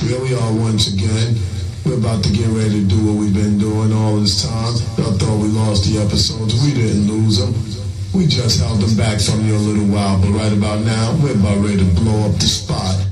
Here we are once again. We're about to get ready to do what we've been doing all this time. Y'all thought we lost the episodes. We didn't lose them. We just held them back from you a little while, but right about now, we're about ready to blow up the spot.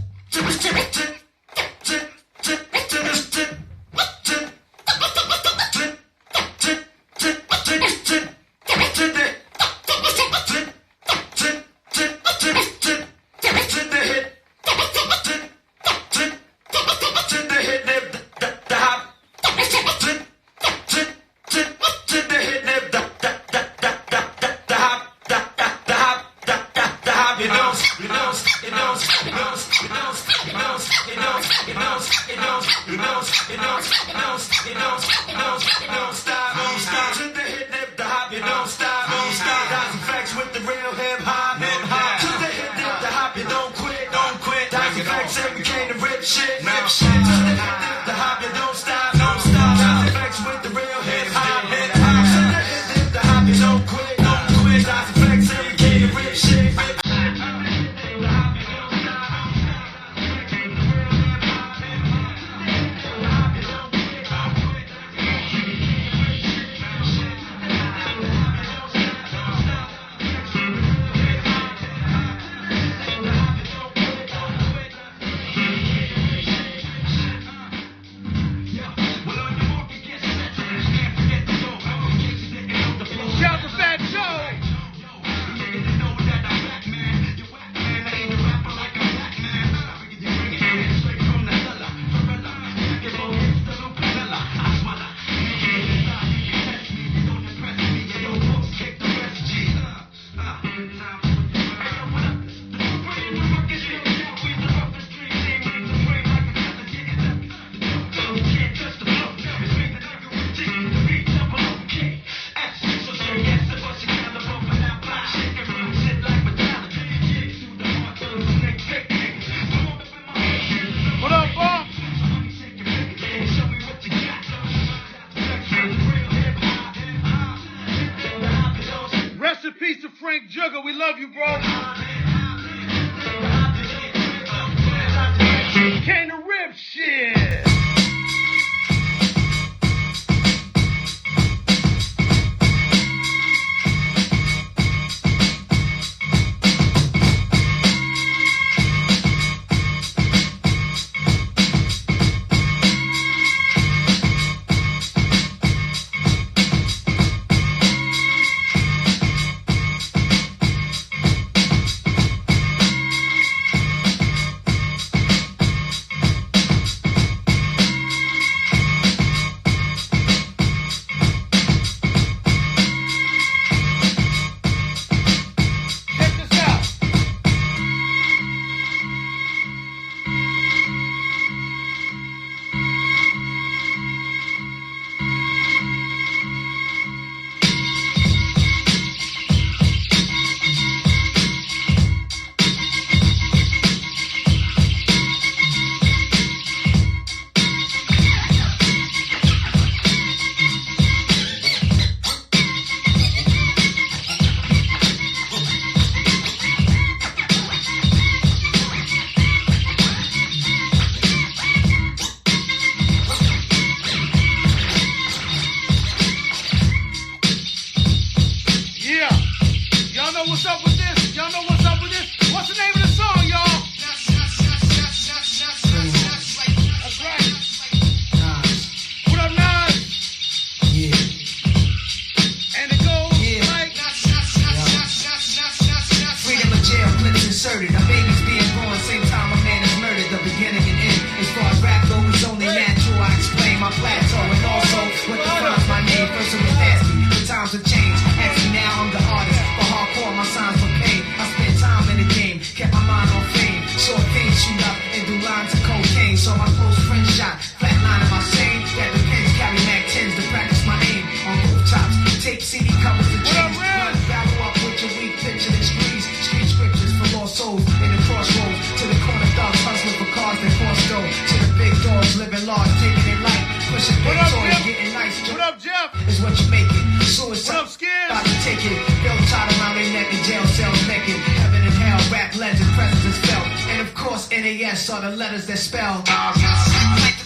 S are the letters that spell.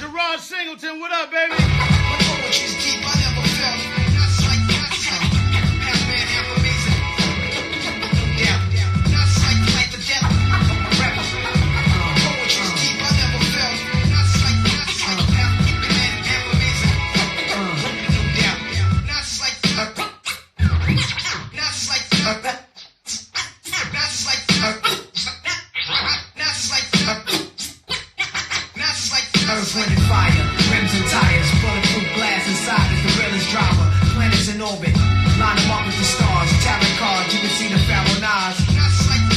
Gerard Singleton, what up, baby? Earth, wind, and fire, rims and tires, bulletproof glass inside is the realest driver. Planets in orbit, line them up with the stars. Tarot cards, you can see the Pharaoh Nas.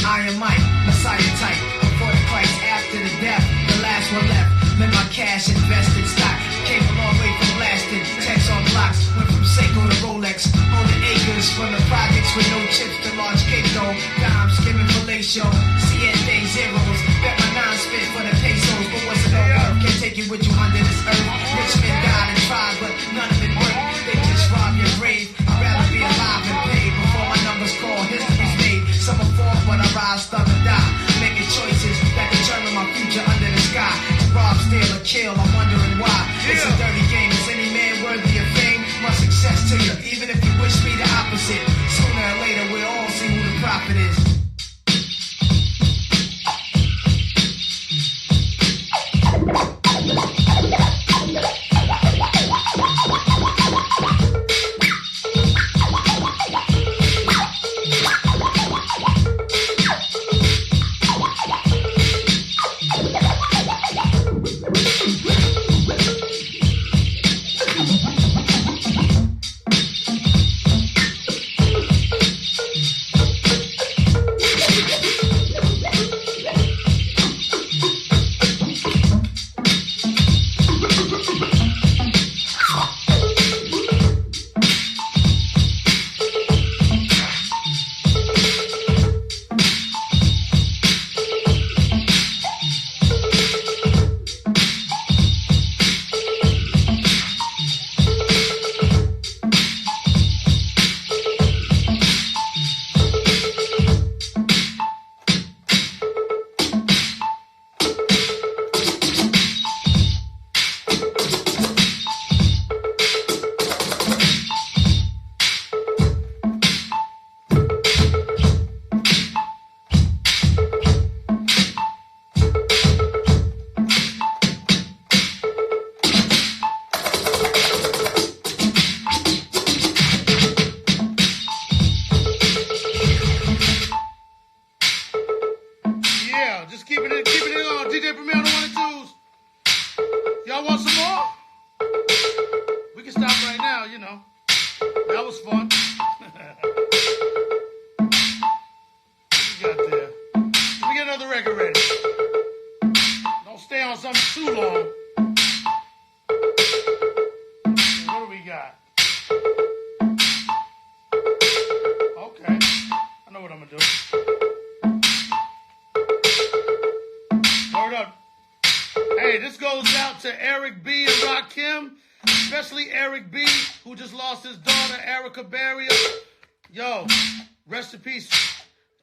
Iron Mike, Messiah type. Before the Christ, after the death, the last one left. Let my cash invested stock. Came a long way from blasted. Text on blocks, went from Seiko to Rolex. Owning acres from the projects with no chips to large cake dough. Dimes, skimming fellatio. Siete zeros. Bet my nine spit for the pesos. But what's it all worth? Can't take it with you under this earth. Rich men died and tried, but none of it worked. They just rob your grave. I'd rather be alive and paid before my numbers call. History's made. Some are fall, but I rise, thug or die. Making choices that determine my future under the sky. To rob, steal, or kill, I'm wondering why. It's a dirty game. Is any man worthy of fame? Much success to you, even if you wish me the opposite. Sooner or later, we'll all see who the prophet is.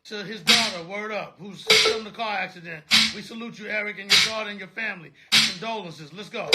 To his daughter, word up, who's still in the car accident. We salute you, Eric, and your daughter and your family. Condolences. Let's go.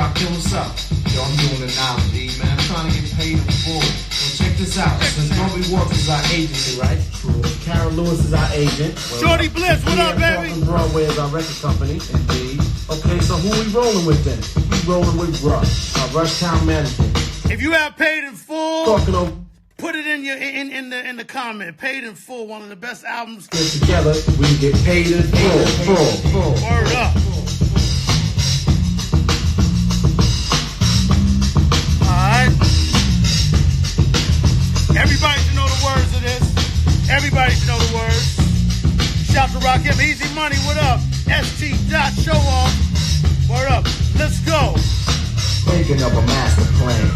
Rakim, what's up? Yo, I'm doing it now, D, man. I'm trying to get paid in full. Well, check this out. Since Bobby Works is our agency, right? True. Carol Lewis is our agent. Shorty Bliss, what up, baby? Broadway is our record company. Indeed. Okay, so who we rolling with then? We rolling with Rush, our Rush Town management. If you have paid in full, Talking over put it in your in the comment. Paid in full, one of the best albums. get together, we can get paid in full. Word up. Alright. Everybody should know the words of this. Everybody should know the words. Shout to Rakim. Easy Money, what up? ST dot show off. Word up. Let's go. Thinking of a master plan.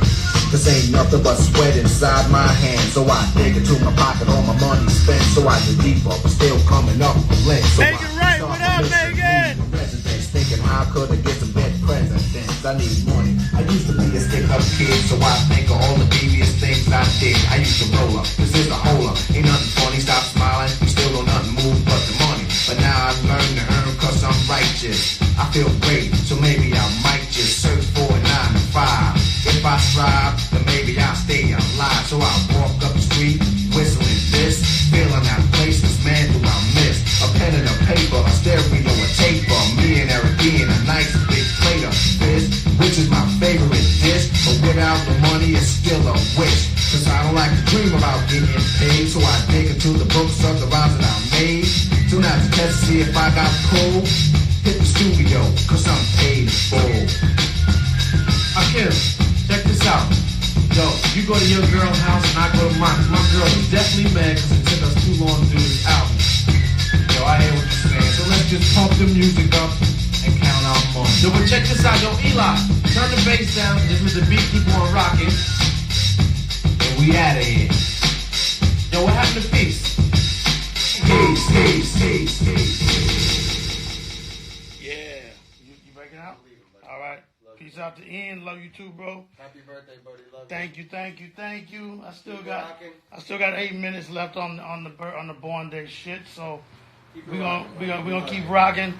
This ain't nothing but sweat inside my hands. So I dig into my pocket, all my money spent. So I dig deeper, but still coming up with lint. So Megan Wright, what up, Megan? Residents thinking how could I get some dead presidents? I need money. I used to be a stick-up kid, so I think of all the devious things I did. I used to roll up, this is a hole up. Ain't nothing funny, stop smiling. You still don't nothing move but the money. But now I learn to earn cause I'm righteous. I feel great, so maybe I might just search for a 9 to 5. If I strive, then maybe I'll stay alive. So I'll walk up the street, whistling this, feeling out places, man, do I miss? A pen and a paper, a stereo, a taper. Me and Eric being a nice big plate of fish, which is my favorite dish. But without the money, it's still a wish. Cause I don't like to dream about getting paid. So I dig into the books of the rhymes that I made. So now to test to see if I got cool, hit the studio, cause I'm paid full. Akim, check this out. Yo, you go to your girl's house and I go to mine. My girl is definitely mad because it took us too long to do this album. Yo, I hear what you're saying. So let's just pump the music up and count our money. Yo, but check this out. Yo, Eli, turn the bass down. Just let the beat keep on rocking. And we out of here. Yo, what happened to peace? Peace. Yeah. You breaking out? All right. Peace out to Ian. Love you too, bro. Happy birthday, buddy. Love Thank you. I still got 8 minutes left on the Born Day shit. So we gonna keep rocking.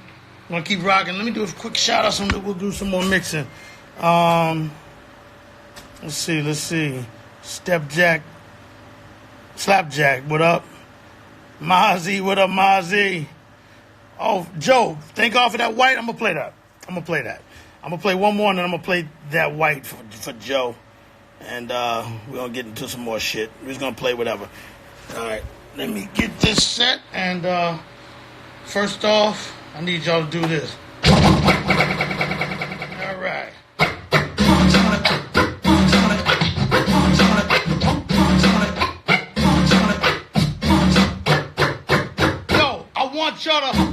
We're gonna keep rocking. Let me do a quick shout out. We'll do some more mixing. Let's see. Slapjack, what up? Mozzie, what up, Mozzie? Oh, Joe, thank God for that white. I'm gonna play that. I'm gonna play one more, and then I'm gonna play that white for Joe. And we're gonna get into some more shit. We're just gonna play whatever. All right, let me get this set. And first off, I need y'all to do this. All right. Yo, I want y'all to.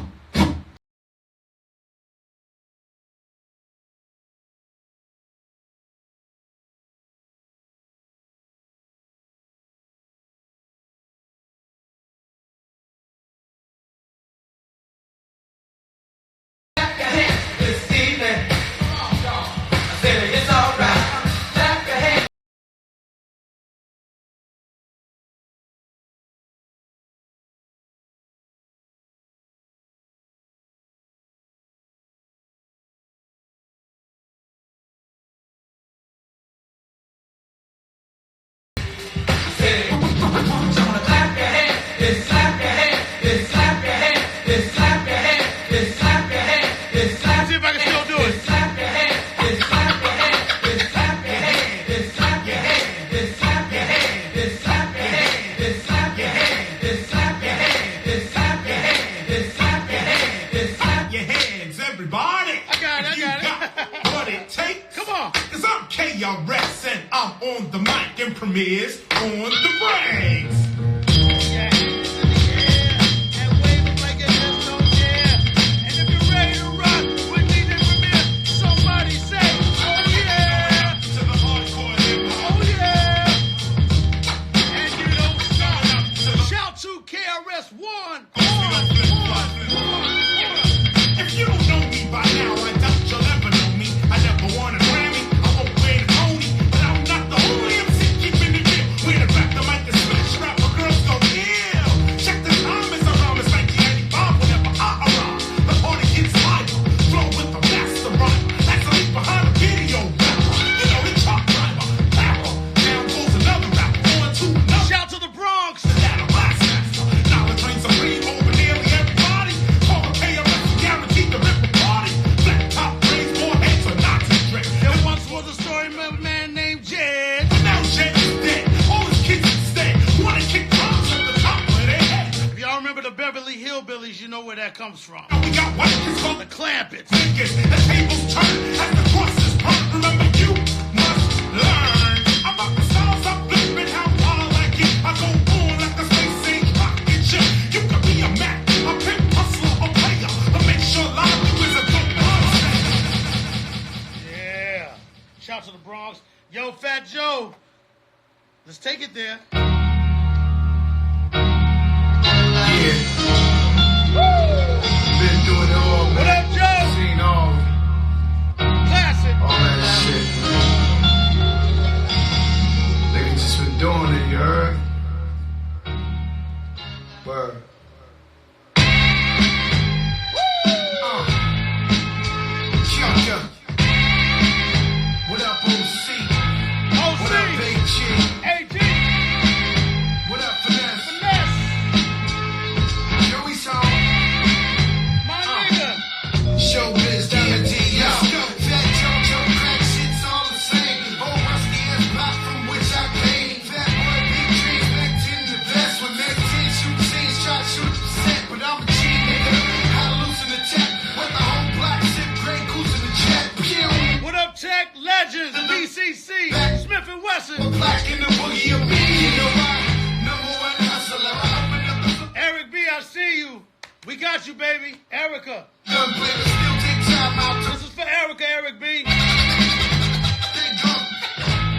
KRS and I'm on the mic and Premier's on the breaks. Strap comes from. We got what is called The Clampets. niggas. The tables turn as the crosses burn. Remember, you must learn about the styles I'm flipping, how wild I get. I go on like a space age rocket ship. You could be a Mac, a pimp, hustler, or player, but make sure live you is a dope monster. Yeah. Shout to the Bronx. Yo, Fat Joe. Let's take it there. Yeah. Been doing it all, man. What up, Joe? Seen all Classic. that shit, man. Niggas just been doing it, you heard? Word. Yeah. What up, OC? What up, OC. AG? AG. What up, Finesse? Finesse. Joey Song? My nigga. Showbiz, D&D, yo. Fat Joe, crack shit's all the same. Old rusty ass block from which I came. Fat boy, big dreams, back in the vest. When Mac 10 shoot scenes, try to shoot a percent. But I'm a G nigga, how to loosen the tech. With the whole black shit, Grey Goose in the jet. Pew! What up, Tech Legends? BCC. Smith and Wesson. Black in the boogie of me, you know why? Number one hustler, I open up the Eric B, I see you. We got you, baby. Erica. gun play, but still take time out to This is for Erica, Eric B. think up.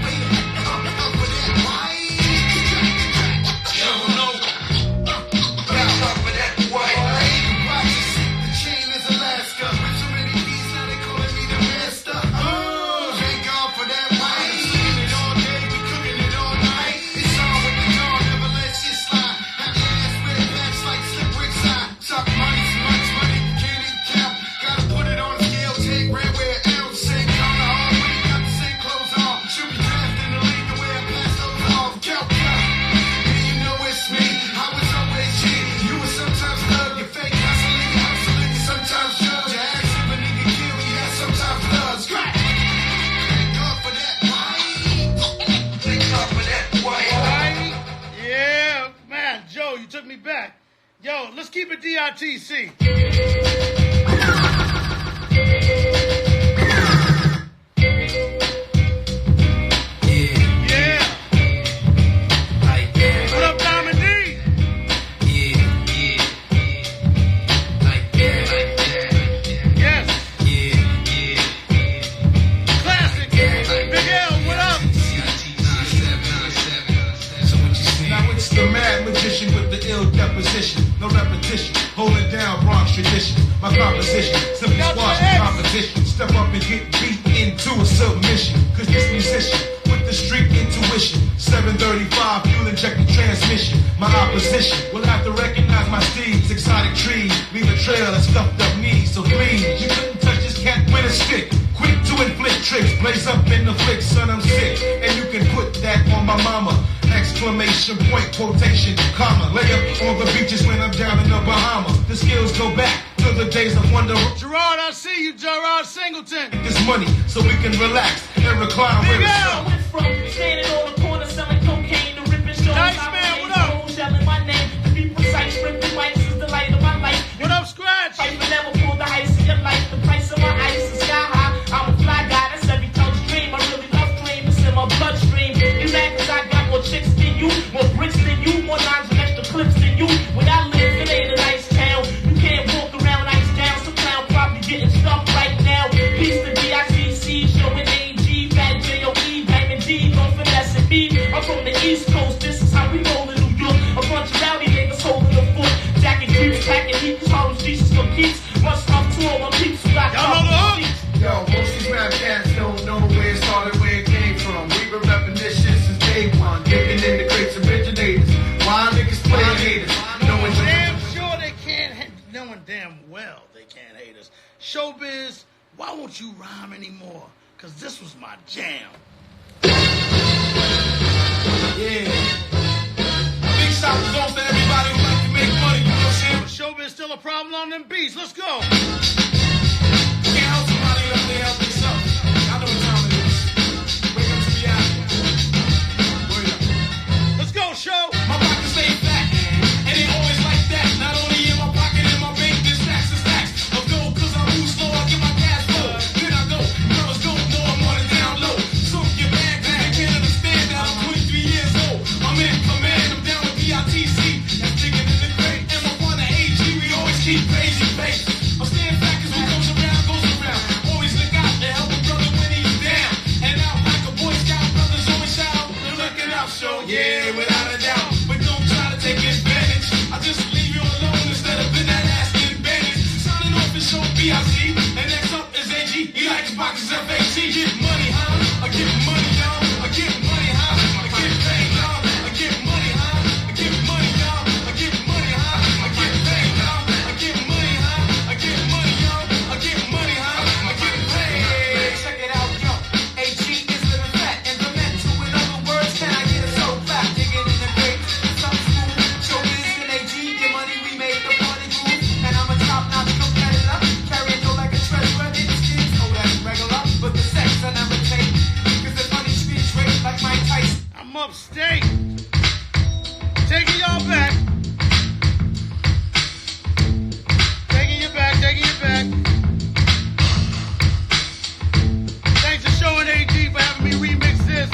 Wait, up for that white. Yo, no. Up for that white. Watch it sink, the chain is Alaska. With so many P's, now they calling me the master. Thank God for that white. Cooking it all day, we cooking it all night. It's on with the dawn, never let shit slide. Have your ass with a patch like slippery side. Talk money, so much money, can't even count. Gotta put it on a scale, take red, wear an ounce. Same kind of hard when you got the same clothes on. Should be drafted in the league the way I pass those off. Count, and you know it's me. I was always G. You were sometimes thug, you fake hustling, you sometimes judge. Your ass if a nigga kill you, that sometimes does. Crack. Thank God for that white. Thank God for that white. Yeah, man. Joe, you took me back. Yo, let's keep it DITC. Yeah. Like that. What up, Diamond D? Like that. Yes. Yeah. Classic. Big L, what up? Now it's the mad magician with the ill deposition. No repetition, holding down Bronx tradition. My composition, simply Got squash your the ex. competition. Step up and get beat into a submission. Cause this musician with the street intuition. 735 fuel injected transmission. My opposition will have to recognize my steeds. Exotic trees, leave a trail of stuffed up knees. So please, you couldn't touch this cat with a stick. Quick to inflict tricks, blaze up in the flick, son, I'm sick. And you can put that on my mama. Exclamation point, quotation, comma. Lay up on the beaches when I'm down in the Bahamas. The skills go back to the days of wonder. Gerard, I see you, Gerard Singleton. This money so we can relax and recline Big with L. us. Went from standing on the corner selling cocaine to ripping shows. Nice man, what up? Yelling my name. To be precise, ripping mics is the light of my life. What up, Scratch? Fight but never pull the ice in your life. The price of my ice is sky high. I'm a fly guy, that's every touch dream. I really love dream, it's in my bloodstream. You mad cause I got more chicks than you, more bricks than you, more nines and extra clips than you. When I live, it ain't a nice town. You can't walk around ice down. Some clown probably getting stuck right now. Peace to DITC, showing AG, Fat J.O.E, Diamond D, don't finesse and me. I'm from the East Coast, this is how we roll in New York. A bunch of rowdy niggas holding the fort. Jacking creeps, packing heat, Harlem streets is for keeps. Must off to all my peeps who got Y'all know the hook? Yo, most these rap cats don't know where it started, where it came from. We've been repping this shit since day one. Dipping in the crates originators. Why niggas play haters? Knowing Damn sure they can't, knowing damn well they can't hate us. Showbiz, why won't you rhyme anymore? Cause this was my jam. Yeah. Big shout goes to everybody who like to make money. You know what I'm saying? Showbiz still a problem on them beats. Let's go. You can't help somebody unless they help themselves. I know what time it is. Wake up to reality. Word up. Let's go, show. My pockets stay fat, and they always like that. Not only in my pocket, in my bank, this stacks Rockers FAT, get money, huh? I get money, y'all. I get money, huh? I get paid, y'all. I get money, huh? I get money, y'all. I get money, huh? I get paid, y'all. I get money, huh? I get money, y'all. I get money, huh? I get paid. Check it out, yo. AG is living fat and the mental. In other words, can I get it so fat? Digging in the grave, something smooth. Showbiz and AG, get money, we made the party move. And I'm a top-notch competitor, carrying no like a treasurer. It's oh, that's regular, but the sex I never take. Cause the money street straight like Mike Tyson. I'm upstate. Taking y'all back. Taking you back, taking you back. Thanks to Show and AG for having me remix this.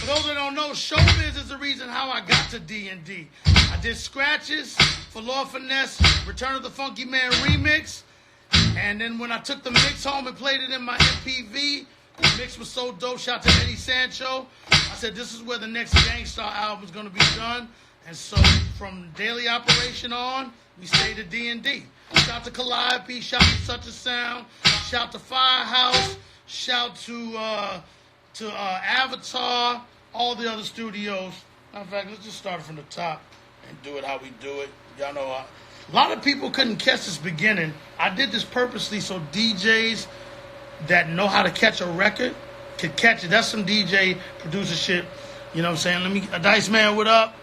For those that don't know, Showbiz is the reason how I got to D&D. I did scratches for Lord Finesse, Return of the Funky Man remix. And then when I took the mix home and played it in my MPV, the mix was so dope. Shout to Eddie Sancho. I said, this is where the next Gangstar album is going to be done. And so from Daily Operation on, we stayed at D&D. Shout to Calliope. Shout to Such a Sound. Shout to Firehouse. Shout to Avatar. All the other studios. Matter of fact, let's just start from the top and do it how we do it. Y'all know, a lot of people couldn't catch this beginning. I did this purposely so DJs that know how to catch a record could catch it. That's some DJ producer shit. You know what I'm saying? Dice Man, what up?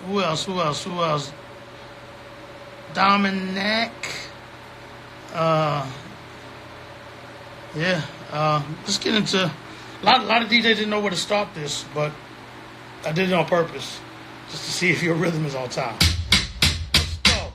Who else? Dominic. Let's get into a lot of DJs didn't know where to start this, but I did it on purpose just to see if your rhythm is on time. Let's go.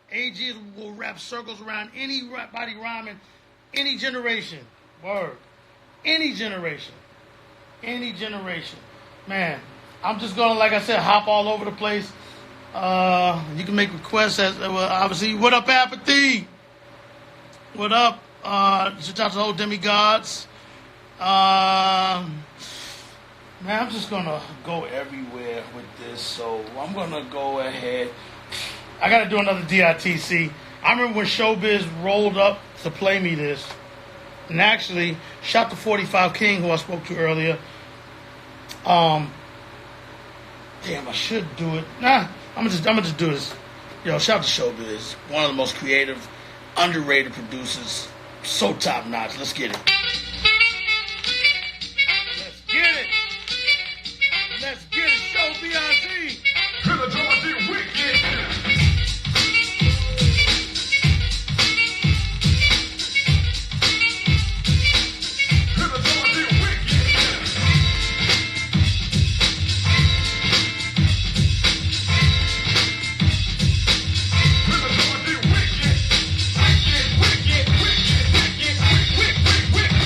AG will wrap circles around anybody rhyming, any generation. Word. Any generation. Man, I'm just going to, like I said, hop all over the place. You can make requests. Obviously, what up, Apathy? What up? Shout out to the whole demigods. Man, I'm just going to go everywhere with this. So I'm going to go ahead. I got to do another DITC. I remember when Showbiz rolled up to play me this. And actually, shout to 45 King, who I spoke to earlier. Damn, I should do it. Nah, I'm gonna just do this. Yo, shout to Showbiz. One of the most creative, underrated producers. So top notch. Let's get it. Let's get it, Show BIZ. Wicked, wicked, wicked, wicked, wicked, wicked, wicked, wicked, wicked,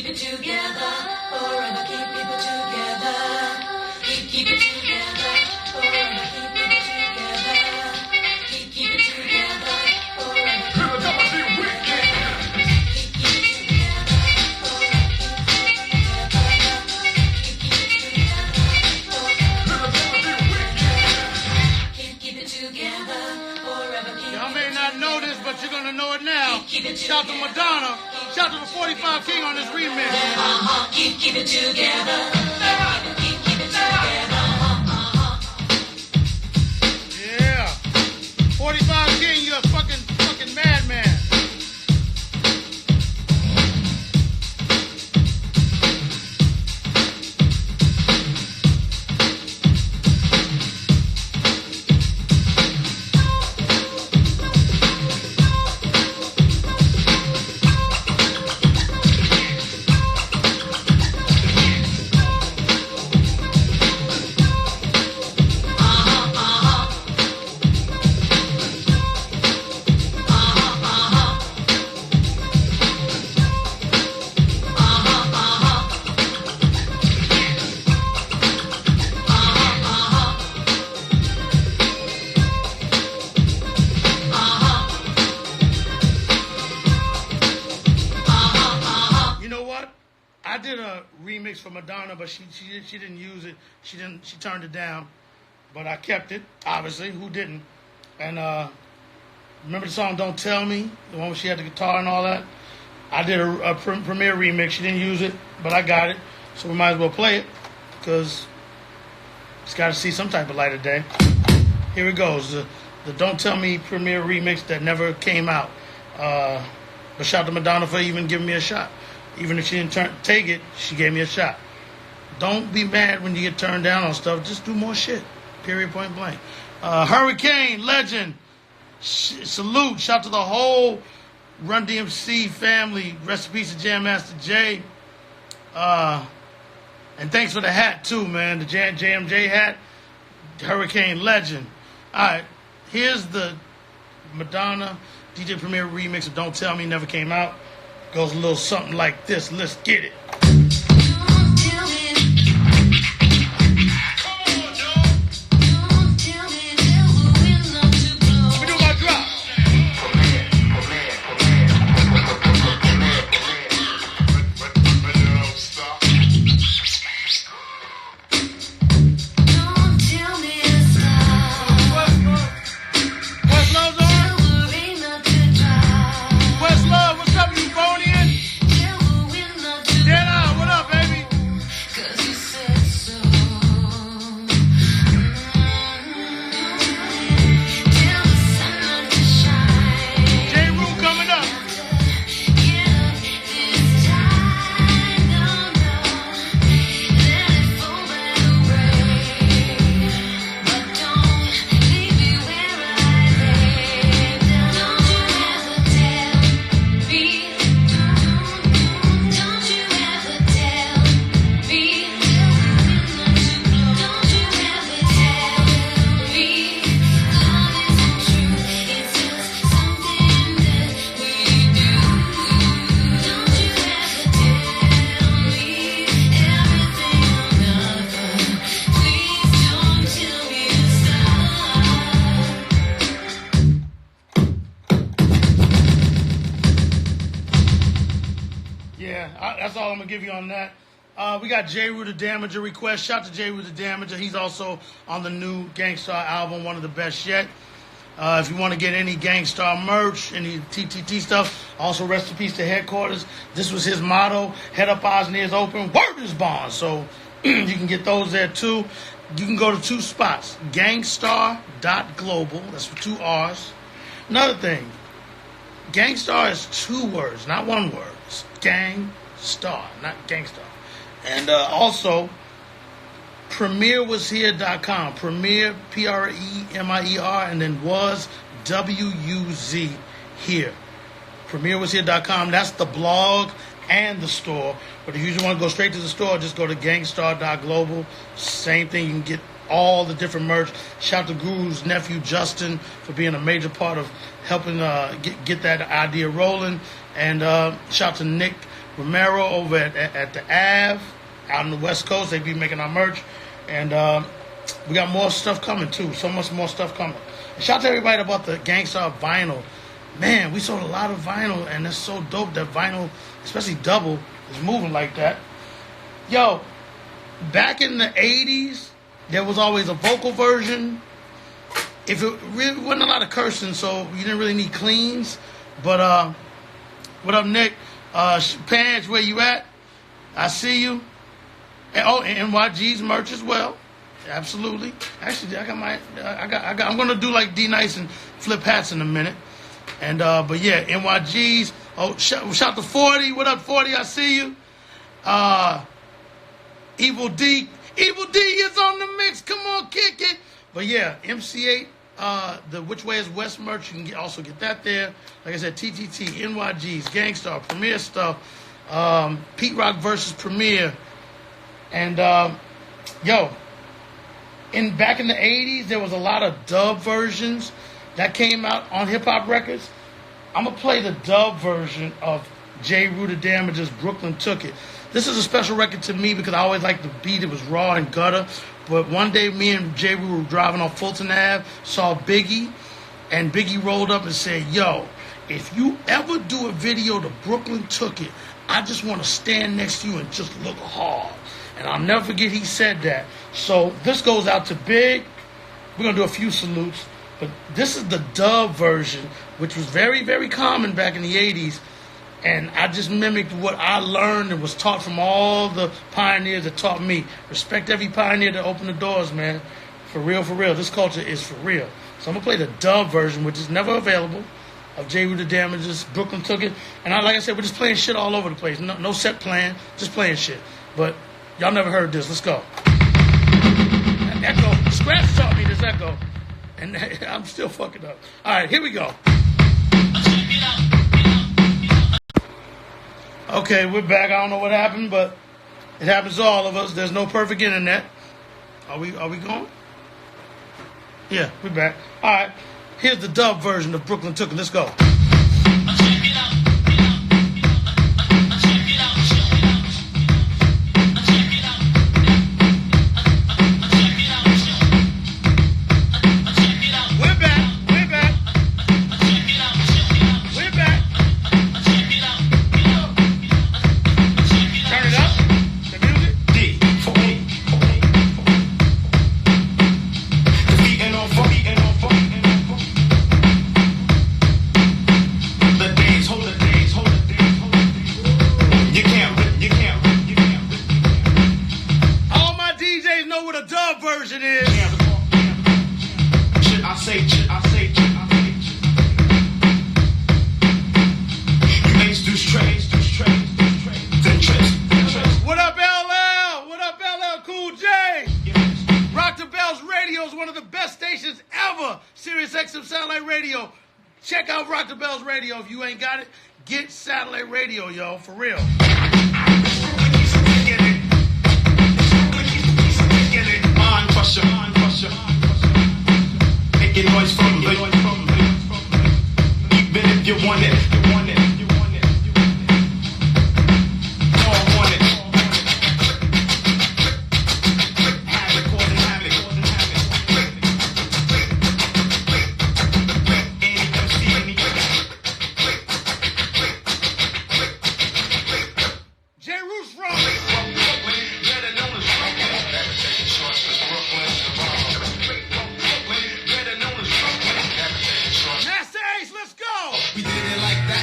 keep it together, forever keep people together. Keep it together, forever keep people together. Keep it together, forever keep people together. Y'all may not know this, but you're gonna know it now. Shout to Madonna. Shout to the 45 King on this remix. Keep it together. Keep it together. Yeah. 45 King, you're a fucking madman. I did a remix for Madonna, but she didn't use it. She turned it down. But I kept it, obviously. Who didn't? And remember the song "Don't Tell Me," the one where she had the guitar and all that. I did a premiere remix. She didn't use it, but I got it, so we might as well play it because it's got to see some type of light of day. Here it goes, the "Don't Tell Me" premiere remix that never came out. But shout out to Madonna for even giving me a shot. Even if she didn't take it, she gave me a shot. Don't be mad when you get turned down on stuff. Just do more shit. Period, point blank. Hurricane, legend. Salute. Shout out to the whole Run DMC family. Rest in peace to Jam Master Jay. And thanks for the hat, too, man. The JMJ hat. Hurricane, legend. All right. Here's the Madonna DJ Premier remix of "Don't Tell Me," never came out. Goes a little something like this. Let's get it. That's all I'm going to give you on that. We got Jeru the Damager request. Shout out to Jeru the Damager. He's also on the new Gangstar album, one of the best yet. If you want to get any Gangstar merch, any TTT stuff, also rest in peace to Headquarters. This was his motto: head up, eyes and ears open, word is bond. So you can get those there too. You can go to two spots: gangstar.global, that's for 2 R's. Another thing, Gangstar is 2 words, not 1 word. It's Gangstar, not Gangstar. And also, premierwashere.com. Premier, P-R-E-M-I-E-R, and then was, W-U-Z, here. Premierwashere.com. That's the blog and the store. But if you just want to go straight to the store, just go to gangstar.global. Same thing. You can get all the different merch. Shout out to Guru's nephew, Justin, for being a major part of helping get that idea rolling. And shout out to Nick Romero over at the Ave out on the West Coast. They be making our merch. And we got more stuff coming, too. So much more stuff coming. And shout out to everybody about the Gangstar vinyl. Man, we sold a lot of vinyl, and it's so dope that vinyl, especially double, is moving like that. Yo, back in the 80s, there was always a vocal version. If it really wasn't a lot of cursing, so you didn't really need cleans. But what up, Nick? Pants, where you at? I see you. And NYG's merch as well. Absolutely. Actually, I'm gonna do like D Nice and flip hats in a minute. And but yeah, NYG's. Oh, shout to 40. What up, 40? I see you. Evil D is on the mix. Come on, kick it. But yeah, MC8. The Which Way Is West merch, you can also get that there. Like I said, TTT, NYG's, Gangstar, Premier stuff, Pete Rock versus Premier. And, back in the 80s, there was a lot of dub versions that came out on Hip Hop Records. I'm going to play the dub version of J. Rue Damage's Brooklyn Took It. This is a special record to me because I always liked the beat. It was raw and gutter. But one day, me and J. Rue were driving on Fulton Ave, saw Biggie, and Biggie rolled up and said, yo, if you ever do a video to Brooklyn Took It, I just want to stand next to you and just look hard. And I'll never forget he said that. So this goes out to Big. We're going to do a few salutes. But this is the dub version, which was very, very common back in the 80s. And I just mimicked what I learned and was taught from all the pioneers that taught me. Respect every pioneer that opened the doors, man. For real, for real. This culture is for real. So I'm going to play the dub version, which is never available, of J. Rue Damage's Brooklyn Took It. And like I said, we're just playing shit all over the place. No set plan, just playing shit. But y'all never heard this. Let's go. That echo. Scratch taught me this echo. And I'm still fucking up. All right, here we go. Okay, we're back. I don't know what happened, but it happens to all of us. There's no perfect internet. Are we going? Yeah, we're back. All right. Here's the dub version of Brooklyn Took It. Let's go. Check out Rock the Bells Radio. If you ain't got it, get satellite radio, yo, for real. Mind crusher. Making noise from the even if you want it. All want it. We did it like that.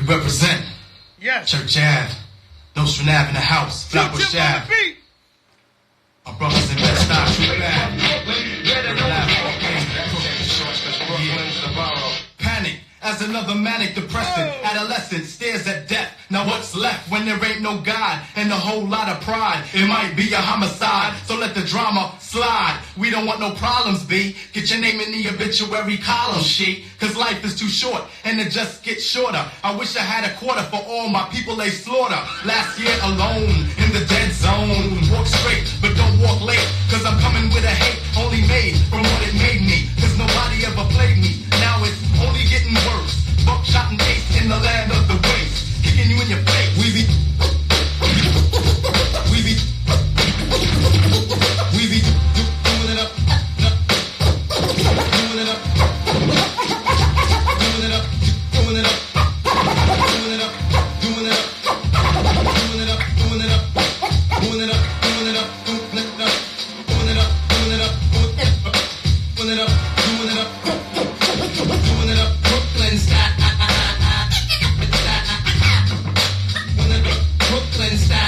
represent Yes. Church Ave, Nostrand Ave in the house, Flatbush Chip on the Ave. beat. My brothers in Best Stop, True Ave. Panic as another manic depressant adolescent stares at death. Now what's left when there ain't no God and a whole lot of pride? It might be a homicide, so let the drama slide. We don't want no problems, B. Get your name in the obituary column, she. Cause life is too short and it just gets shorter. I wish I had a quarter for all my people they slaughter. Last year alone in the dead zone. Walk straight, but don't walk late. Cause I'm coming with a hate only made from what it made me. Cause nobody ever played me. Now it's only getting worse. Buckshot and ace in the land of the waste. Kicking you in your face. We be doing it up. Doing it up. Doing it up. Doing it up. Doing it up. Doing it up. Doing it up. Doing it up. Doing it up. Doing it up. Doing it up. Doing it up. Doing it up. Doing it up. Doing it up. Doing it up. Doing it up. Brooklyn style. Brooklyn style.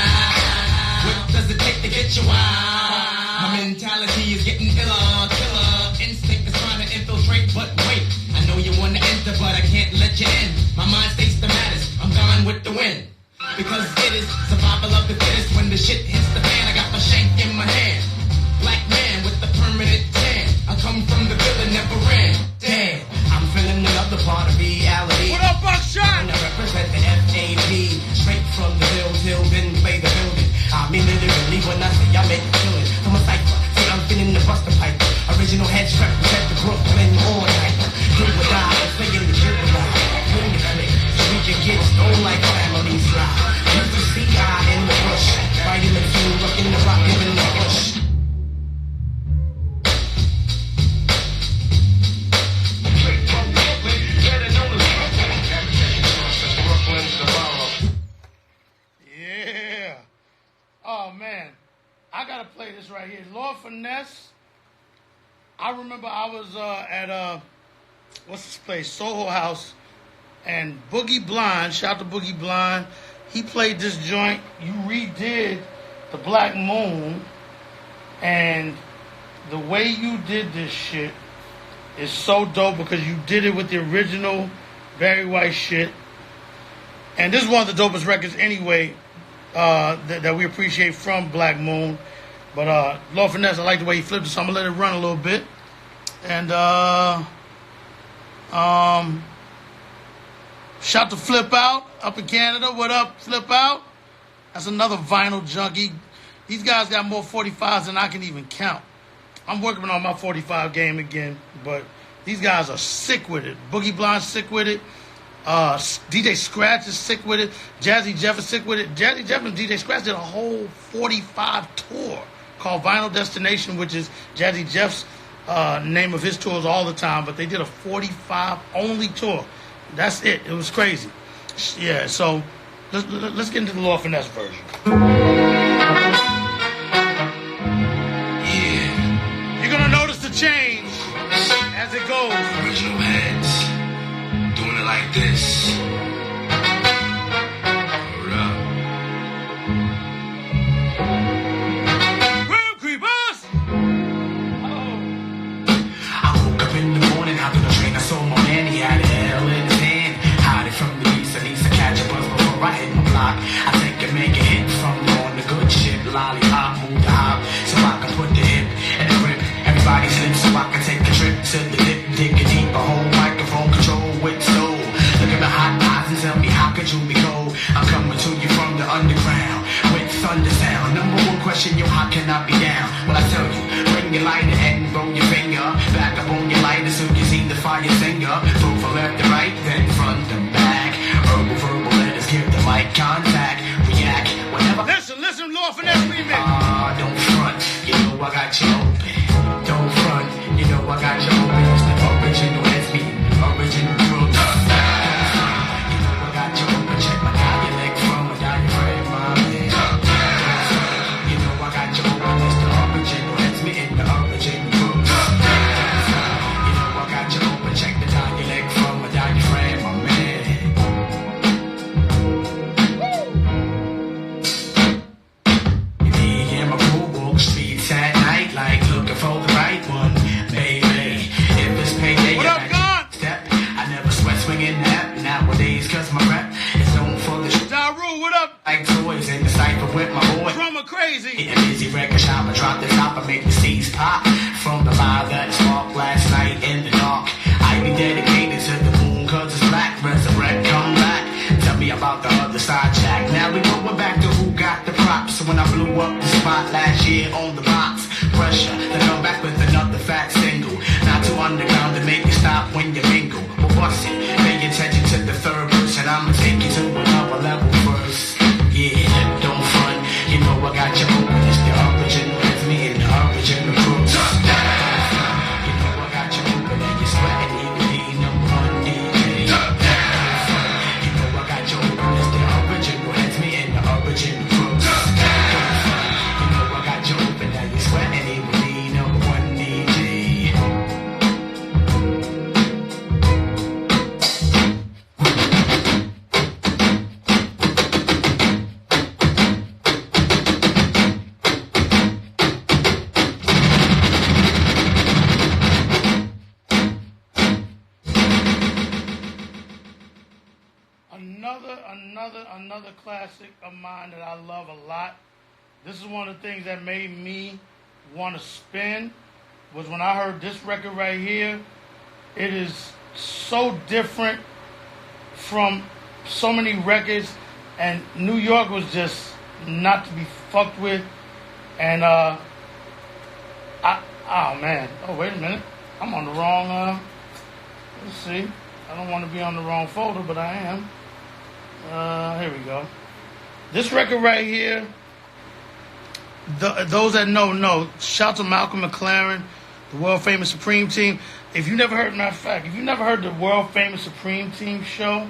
What does it take to get you wild? My mentality is getting iller, killer. Instinct is trying to infiltrate, but wait. I know you want to enter, but I can't let you in. My mind stays the maddest. I'm gone with the wind. Because it is survival of the fittest. When the shit hits the fan, I got my shank in my hand. Black man with the permanent tan. I come from the villain, never ran. Damn, I'm feeling another part of reality. What up, Buckshot? And I represent the FAB. Straight from the hill till then play the building. I mean literally when I say I make a killing. I'm a cipher, see I'm feeling the Buster Pipe. Original head strap, protect the Brooklyn all night. Do or die, playing the dribble line. Bring the click, so we can get stoned like families fly. Used to see I in the bush. Riding the team, rocking the rock, giving the push. Yeah. Oh man, I gotta play this right here. Lord Finesse. I remember I was at what's this place? Soho House, and Boogie Blind. Shout out to Boogie Blind. He played this joint. You redid the Black Moon, and the way you did this shit is so dope because you did it with the original Barry White shit. And this is one of the dopest records anyway that we appreciate from Black Moon. But Lord Finesse, I like the way he flipped it, so I'm going to let it run a little bit. And shout to Flip Out up in Canada. What up, Flip Out? That's another vinyl junkie. These guys got more 45s than I can even count. I'm working on my 45 game again, but these guys are sick with it. Boogie Blind sick with it. DJ Scratch is sick with it. Jazzy Jeff is sick with it. Jazzy Jeff and DJ Scratch did a whole 45 tour called Vinyl Destination, which is Jazzy Jeff's name of his tours all the time. But they did a 45 only tour. That's it. It was crazy. Yeah. So let's get into the Lord Finesse version. Yeah. You're gonna notice the change as it goes. Original heads. Doing it like this. Hold up. Grim Creepers! I woke up in the morning, hopped on the train, I saw my man, he had a L in his hand. Hide it from the beast, at least I catch a buzz before I hit my block. I think I make a hit from on the good ship. Lollipop, move the hop, so I can put the hip in the grip. Everybody slip, so I can take a trip to the dip. Dig a deep, a whole microphone control with soul. Look at the hot eyes and tell me how could you be cold? I'm coming to you from the underground with thunder sound. Number one question, yo, how can I be down? Well, I tell you, bring your lighter and roll your finger back up on your lighter so you see the fire singer. Move from left to right, then front to back. Verbal, let us give the mic contact. React whenever. Listen, Lord Finesse remix. Don't front, you know I got you open. Don't front, you know I got you open. It's the original SB, original Brooks. Don't front, you know I got you open. Check my dialect from a diaphragm, my man. Don't front, you know I got you open. It's the original SB in the original Brooks. Don't front, you know I got you open. Check the dialect hip-hop from the fire that sparked last night in the dark. I be dedicated to the moon cause it's black. Resurrect, come back. Tell me about the other side, Jack. Now we going back to who got the props. So when I blew up the spot last year on the box, pressure to come back with another fat single. Not too underground to make you stop when you mingle. Well, bust it. Pay attention to the third person. I'ma take you to another level first. Yeah, don't front. You know I got you open. It's the original. It's me and the original crew. You know I got you open and you're sweating. You need number one DJ. You know I got you open. It's the original. It's me and the original crew. You know I got you open and you're sweating. You need number one DJ. Another classic of mine that I love a lot. This is one of the things that made me want to spin, was when I heard this record right here. It is so different from so many records, and New York was just not to be fucked with. And oh man, oh wait a minute, I'm on the wrong. Let's see, I don't want to be on the wrong folder, but I am. Here we go. This record right here, those that know. Shout to Malcolm McLaren, the world famous Supreme Team. If you never heard, matter of fact, if you never heard the world famous Supreme Team show,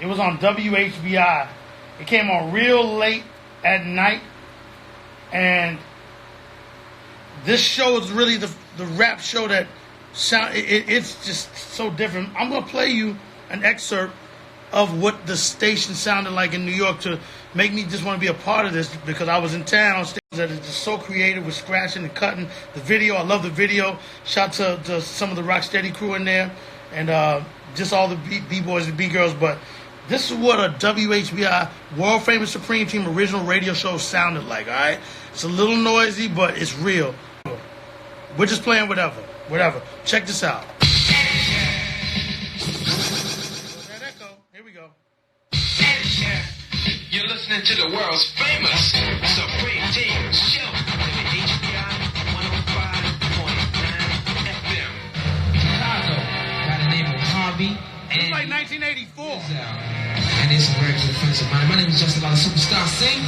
it was on WHBI. It came on real late at night, and this show is really the rap show that sound. It's just so different. I'm gonna play you an excerpt of what the station sounded like in New York to make me just want to be a part of this, because I was in town. That is just so creative with scratching and cutting. The video, I love the video. Shout to some of the Rocksteady crew in there, and just all the B-boys and B-girls. But this is what a WHBI, world famous Supreme Team original radio show sounded like, all right? It's a little noisy, but it's real. We're just playing whatever. Check this out. You're listening to the world's famous Supreme Team show. WHBI 105.9 FM. Chicago, by the name of Harvey. It's like 1984. And it's a very good friend of mine. My name is Justin Lala Superstar Sing.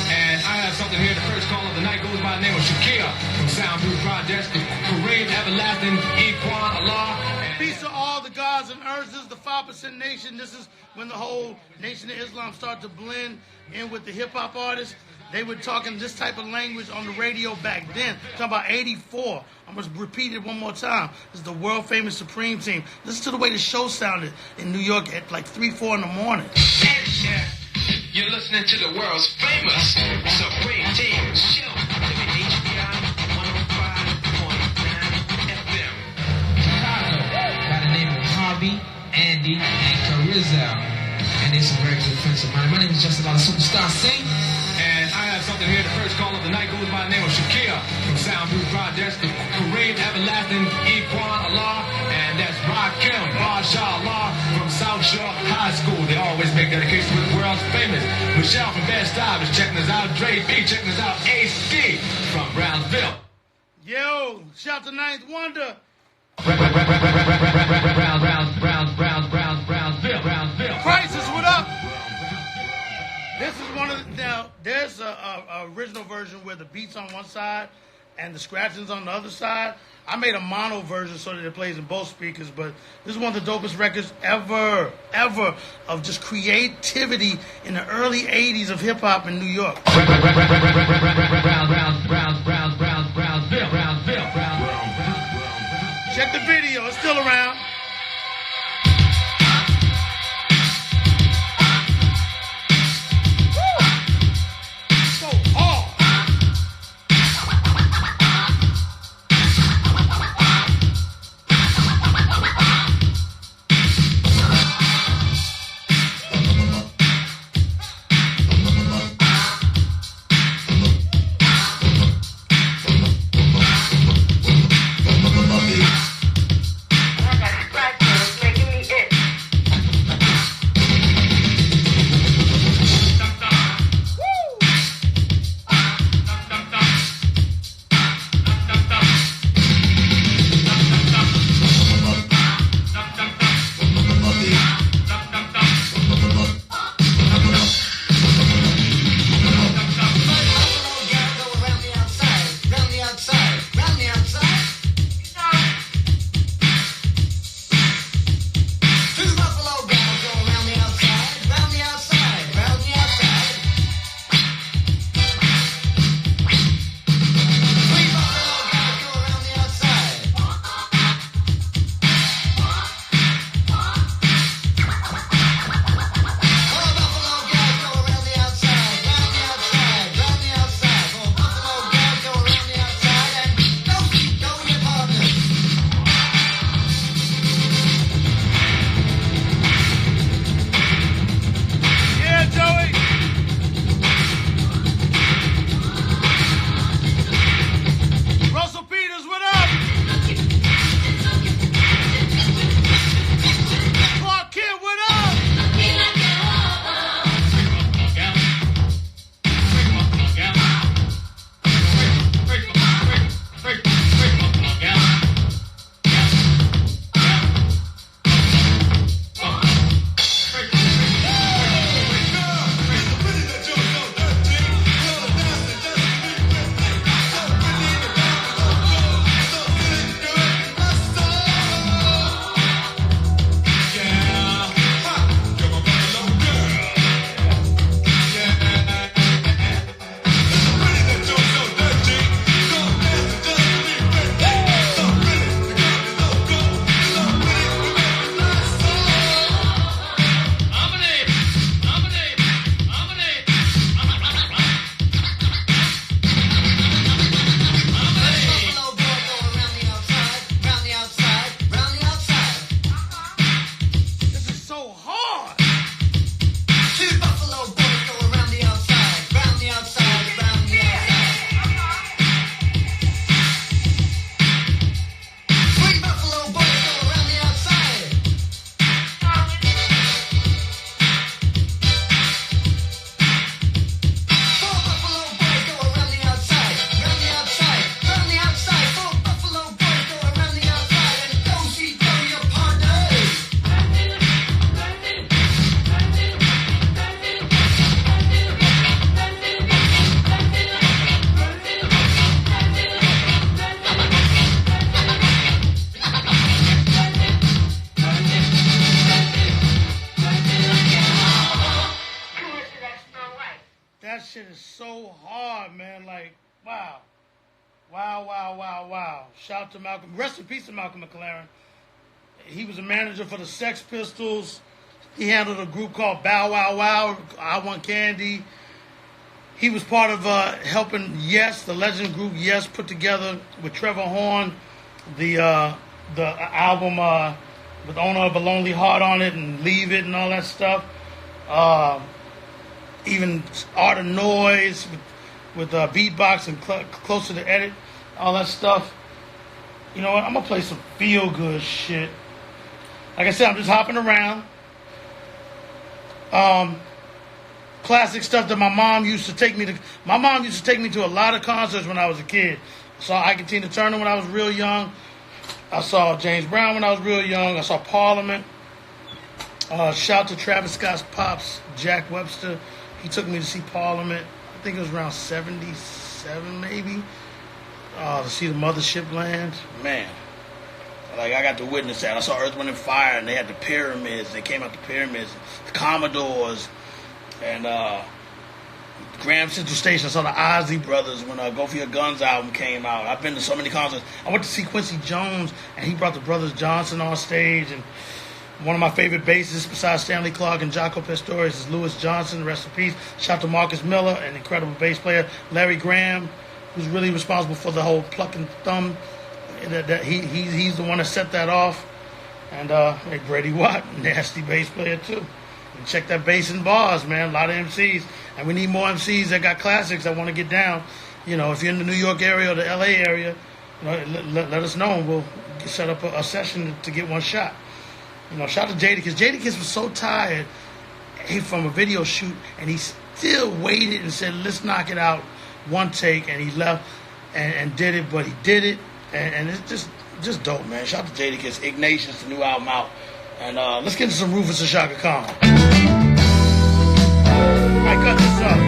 And I have something here. The first call of the night goes by the name of Shakira from Soundproof Projects. Kareem, Everlasting, Equan, Allah. Peace to all the gods and earths, the 5% Nation. This is when the whole Nation of Islam started to blend in with the hip-hop artists. They were talking this type of language on the radio back then. Talking about 84. I'm going to repeat it one more time. This is the world-famous Supreme Team. Listen to the way the show sounded in New York at like 3, 4 in the morning. You're listening to the world's famous Supreme Team show. WHBI 105.9 FM. Chicago, by the name of Harvey, Andy, and Carizal. And it's a very good friend of mine. My name is Justin Lala Superstar Sing. And I have something here. The first call of the night goes by the name of Shakira from Soundproof Projects. Kareem, Everlasting, Equan, Allah. And that's Rakim, Masha Allah from South Shore High School. They always make dedications with the world's famous. Michelle from Bed-Stuy is checking us out. Dre B checking us out. AC from Brownsville. Yo, shout to Ninth Wonder. Brownsville. Crisis, what up? This is one of the, now, there's a original version where the beat's on one side and the scratching's on the other side. I made a mono version so that it plays in both speakers, but this is one of the dopest records ever of just creativity in the early 80s of hip-hop in New York. Brownsville. Check the video, it's still around. shit is so hard, man. Like, wow. Wow, wow, wow, wow. Shout out to Malcolm. Rest in peace to Malcolm McLaren. He was a manager for the Sex Pistols. He handled a group called Bow Wow Wow, I Want Candy. He was part of helping Yes, the legend group Yes, put together with Trevor Horn the album with Owner of a Lonely Heart on it and Leave It and all that stuff. Even Art of Noise with beatbox and Close to the Edit, all that stuff. You know what? I'm going to play some feel-good shit. Like I said, I'm just hopping around. Classic stuff that my mom used to take me to. My mom used to take me to a lot of concerts when I was a kid. I saw Ike and Tina Turner when I was real young. I saw James Brown when I was real young. I saw Parliament. Shout to Travis Scott's pops, Jack Webster. He took me to see Parliament. I think it was around 77 maybe. To see the Mothership Land. Man. Like, I got to witness that. I saw Earth, Wind, and Fire, and they had the pyramids. They came out the pyramids. The Commodores. And Graham Central Station. I saw the Ozzy Brothers when Go For Your Guns album came out. I've been to so many concerts. I went to see Quincy Jones, and he brought the Brothers Johnson on stage. And one of my favorite bassists besides Stanley Clarke and Jaco Pastorius is Louis Johnson. Rest in peace. Shout out to Marcus Miller, an incredible bass player. Larry Graham, who's really responsible for the whole Plucking Thumb. He's the one that set that off. And Brady Watt, nasty bass player too. And check that bass and bars, man. A lot of MCs. And we need more MCs that got classics that want to get down. You know, if you're in the New York area or the LA area, you know, let us know and we'll set up a session to get one shot. You know, shout out to Jadakiss. Jadakiss was so tired from a video shoot, and he still waited and said, let's knock it out one take, and he left and did it, but he did it, and it's just dope, man. Shout out to Jadakiss. Ignatius, the new album out. And let's get into some Rufus and Shaka Khan. I cut this up.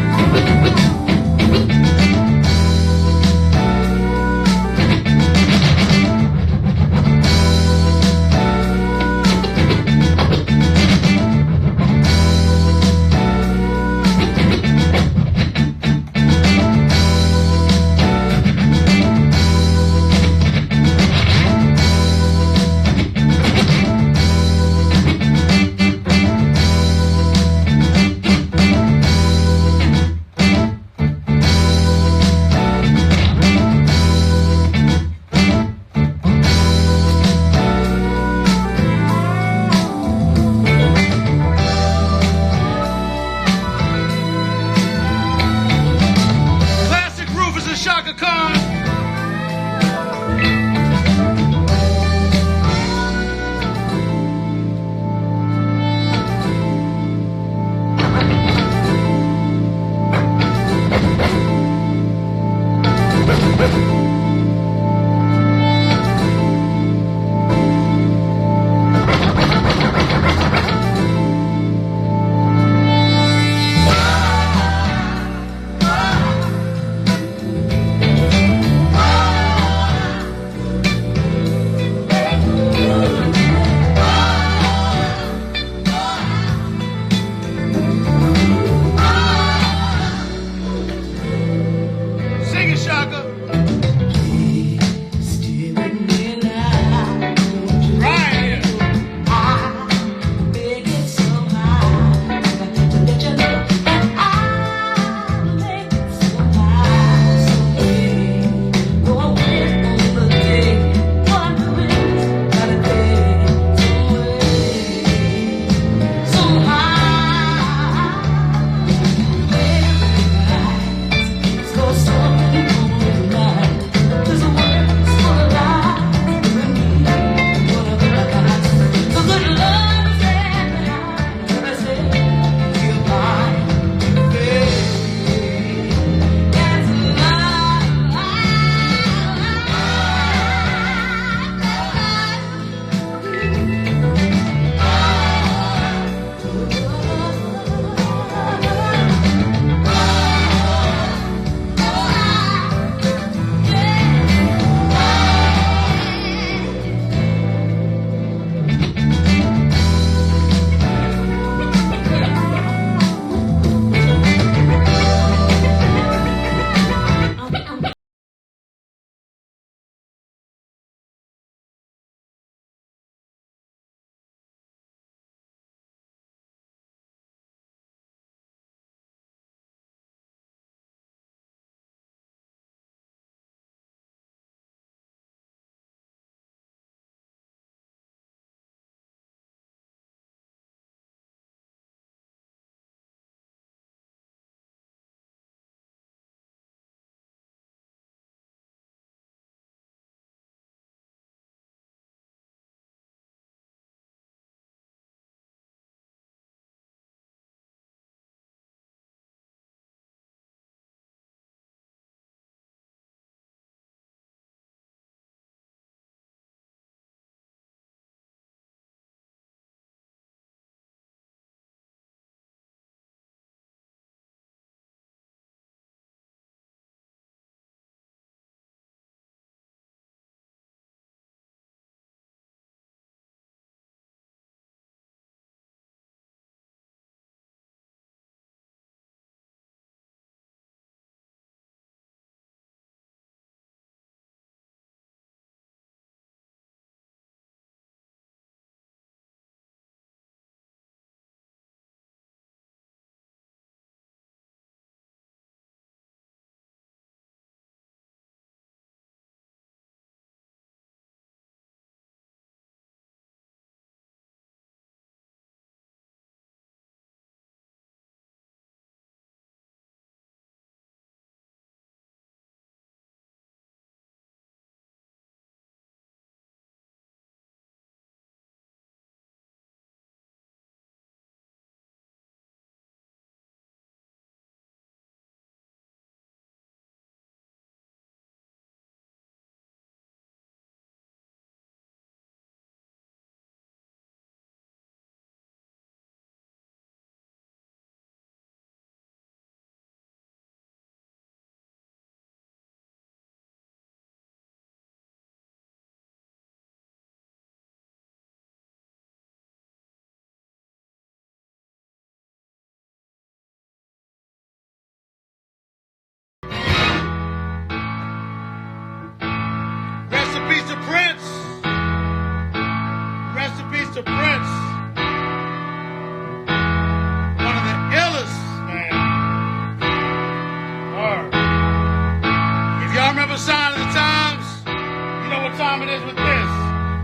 time it is with this.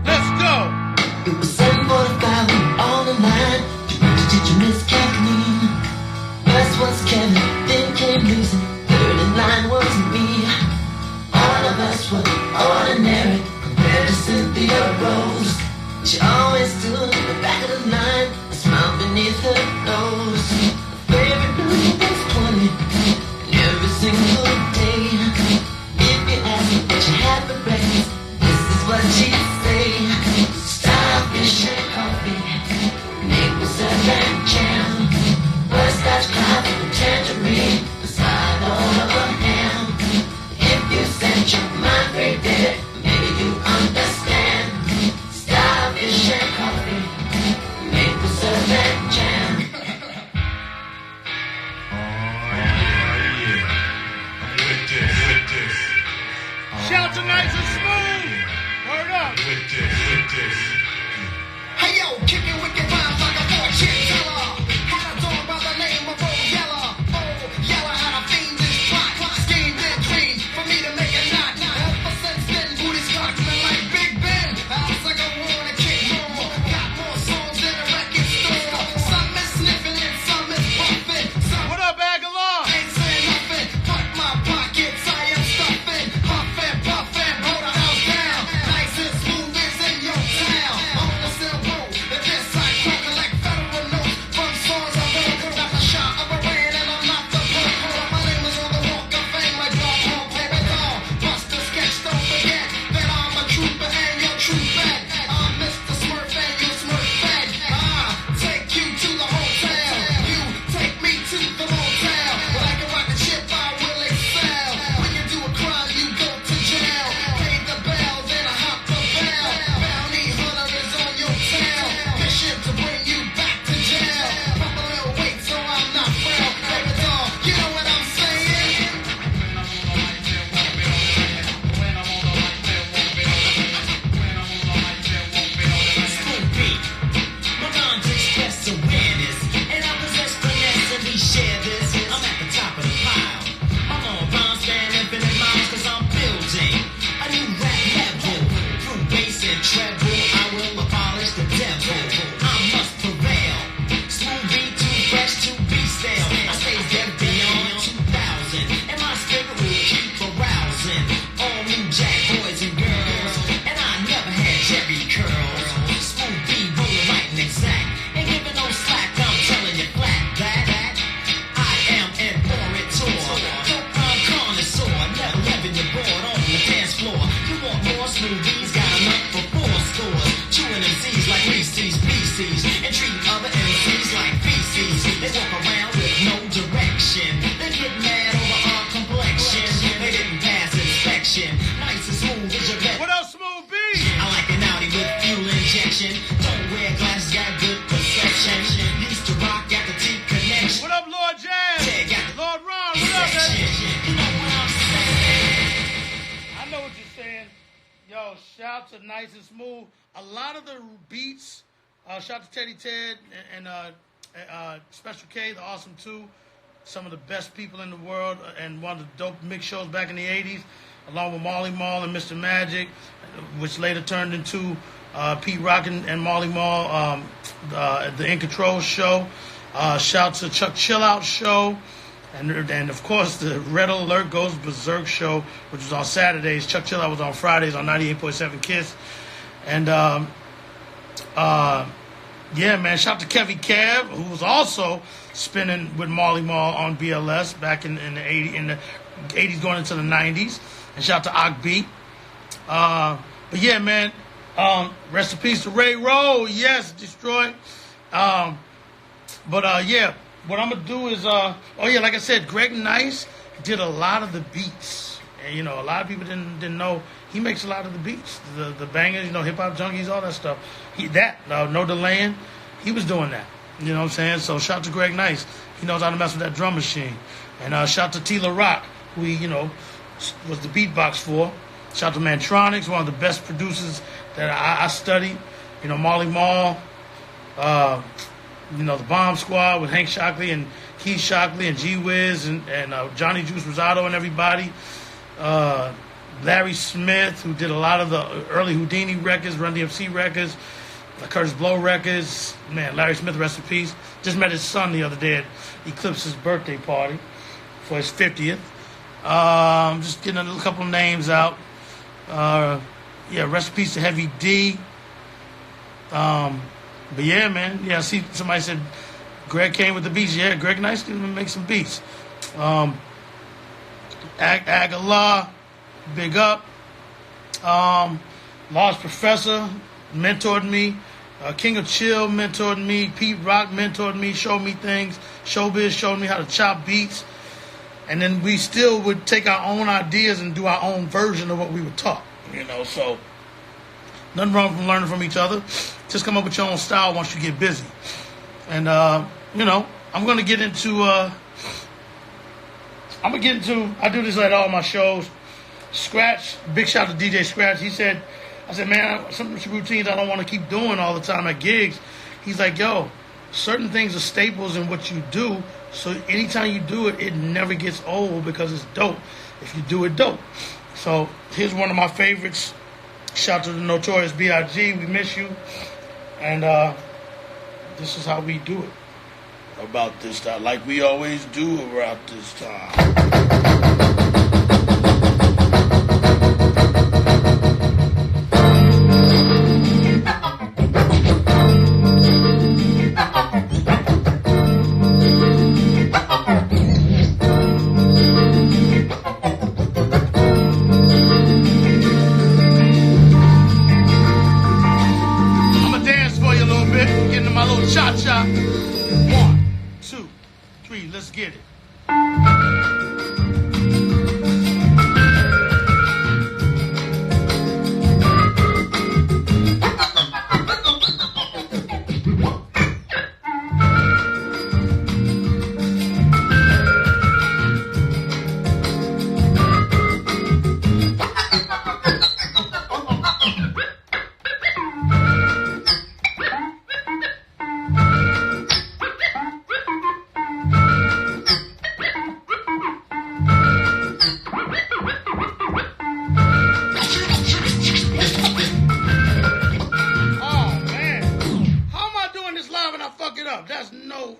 Let's go. It was 7:45 on the line. Teacher Miss Kathleen. First was Kevin, then came Lucy. Third in line was me. All of us were ordinary compared to Cynthia Rose. She always stood in the back of the line, a smile beneath her nose. Her favorite number was 20, and every single day. If you ask her what she had for breakfast, this is what she'd say. Starfish and coffee, maple syrup and jam, butterscotch cloud and tangerine, beside all of her ham. If you set your mind very dead, maybe you understand. Starfish and coffee, maple syrup and jam. With this. Shout to Nice and Smooth. Word up. With this. Hey yo, kicking wicked rhymes like a fortune teller. Had a dog by the name of Old Yeller. Old Yeller had a fiendish plot. Schemed and dreamed for me to make a knot. Ever since then, booty's cocking like Big Ben. I was like a wanna kick more. Got more songs than a record store. Some is sniffing and some is bumping. Some What up, Aguilar? ain't saying nothing. But my pockets I am stuffing. Puffin', puffin', hold the house down. Nice and smooth is in your town. On the silk road, the this side cracking like federal notes. From songs I wrote, not the shot of a rain, and I'm not the purple. My name is on the walk of fame like Dog Home, baby doll. Buster Sketch, don't forget that I'm a trooper and you're true fed. I'm Mr. Smurf and you Smurf fed. I take you to the hotel. You take me to the motel. Like a rocket ship, I will excel. When you do a crime, you go to jail. Pay the bell, then I hop the bell. Bounty hunter is on your tail. Mission to bring you back to jail. Pump a little weight so I'm not frail. Baby doll, you know what I'm saying? School beat. My rhymes express awareness, and I possess finesse, and we share this. I'm at the top of the pile. My long rhymes span infinite miles, cause I'm building a new rap level. Through bass and treble, I will abolish the devil. I must prevail. Smooth beat, too fresh to be stale. I stay dead beyond 2000, and my spirit will keep arousing all new jack boys and girls. And I never had Jerry curls. Smooth beat, rolling right and exact, ain't giving no slack. I'm telling you flat that I am an orator. Dope rhyme connoisseur, never leaving your board on the dance floor. You want more smoothies? Got enough for 4 stores. Chewing MCs like Reese's Pieces, and treating other MCs like feces. They walk around with no direction. They get mad over our complexion. They didn't pass inspection. Nice and smooth is your bet. What up, Smooth B? I like an Audi with fuel injection. Don't wear glasses, got good perception. Used to rock at the T connection. What up, Lord Jazz? Yeah, got the Lord Ron, what up, baby? You know what I'm saying? I know what you're saying. Yo, shout to Nice and Smooth. A lot of the beats, shout to Teddy Ted and Special K, the Awesome 2, some of the best people in the world, and one of the dope mix shows back in the 80s, along with Marley Marl and Mr. Magic, which later turned into Pete Rock and Marley Marl, the In Control show. Shout to Chuck Chill Out show. And of course, the Red Alert Goes Berserk show, which was on Saturdays. Chuck Chill Out was on Fridays on 98.7 KISS. And yeah, man, shout to Kevy Kev, who was also spinning with Marley Marl on BLS back in the 80s going into the 90s. And shout to Ak B. But yeah, man, rest in peace to Ray Rowe. Yes, destroyed. But yeah, what I'm gonna do is like I said, Greg Nice did a lot of the beats. And you know, a lot of people didn't know he makes a lot of the beats, the bangers, you know, Hip Hop Junkies, all that stuff. No delaying, he was doing that. You know what I'm saying? So shout to Greg Nice. He knows how to mess with that drum machine. And shout to Tila Rock, who he, you know, was the beatbox for. Shout to Mantronics, one of the best producers that I studied. You know, Marley Marl, you know, the Bomb Squad with Hank Shockley and Keith Shockley and G Wiz and Johnny Juice Rosado and everybody. Larry Smith, who did a lot of the early Houdini records, Run DMC records, the Curtis Blow records. Man, Larry Smith, rest in peace. Just met his son the other day at Eclipse's birthday party for his 50th. Just getting a couple of names out. Yeah, rest in peace to Heavy D. But yeah, man. Yeah, I see somebody said Greg came with the beats. Yeah, Greg Nice can make some beats. Aguilar, big up. Large Professor mentored me. King of Chill mentored me. Pete Rock mentored me, showed me things. Showbiz showed me how to chop beats. And then we still would take our own ideas and do our own version of what we were taught. You know, so nothing wrong from learning from each other. Just come up with your own style once you get busy. And, you know, I'm going to get into, I do this at all my shows. Scratch, big shout out to DJ Scratch. He said, I said, man, some routines I don't want to keep doing all the time at gigs. He's like, yo, certain things are staples in what you do. So anytime you do it, it never gets old because it's dope. If you do it dope. So here's one of my favorites. Shout out to the Notorious B.I.G. We miss you. And this is how we do it. About this time. Like we always do about this time. Cha-cha. 1, 2, 3, let's get it.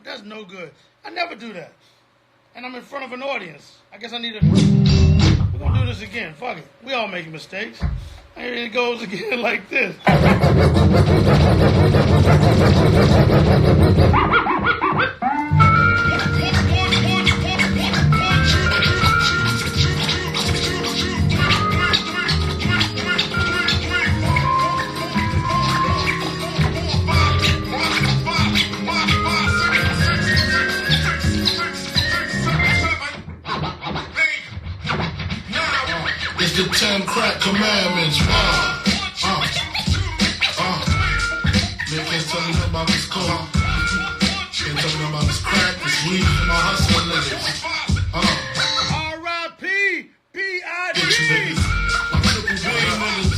That's no good. I never do that. And I'm in front of an audience. I guess I need to... We're going to do this again. Fuck it. We all making mistakes. And it goes again like this. It's the 10 crack commandments. Man can't tell me nothing about this coke. Can't tell me nothing about this crack, this weed, and my hustling niggas. R.I.P. B.I.D. Get you niggas. My triple B niggas.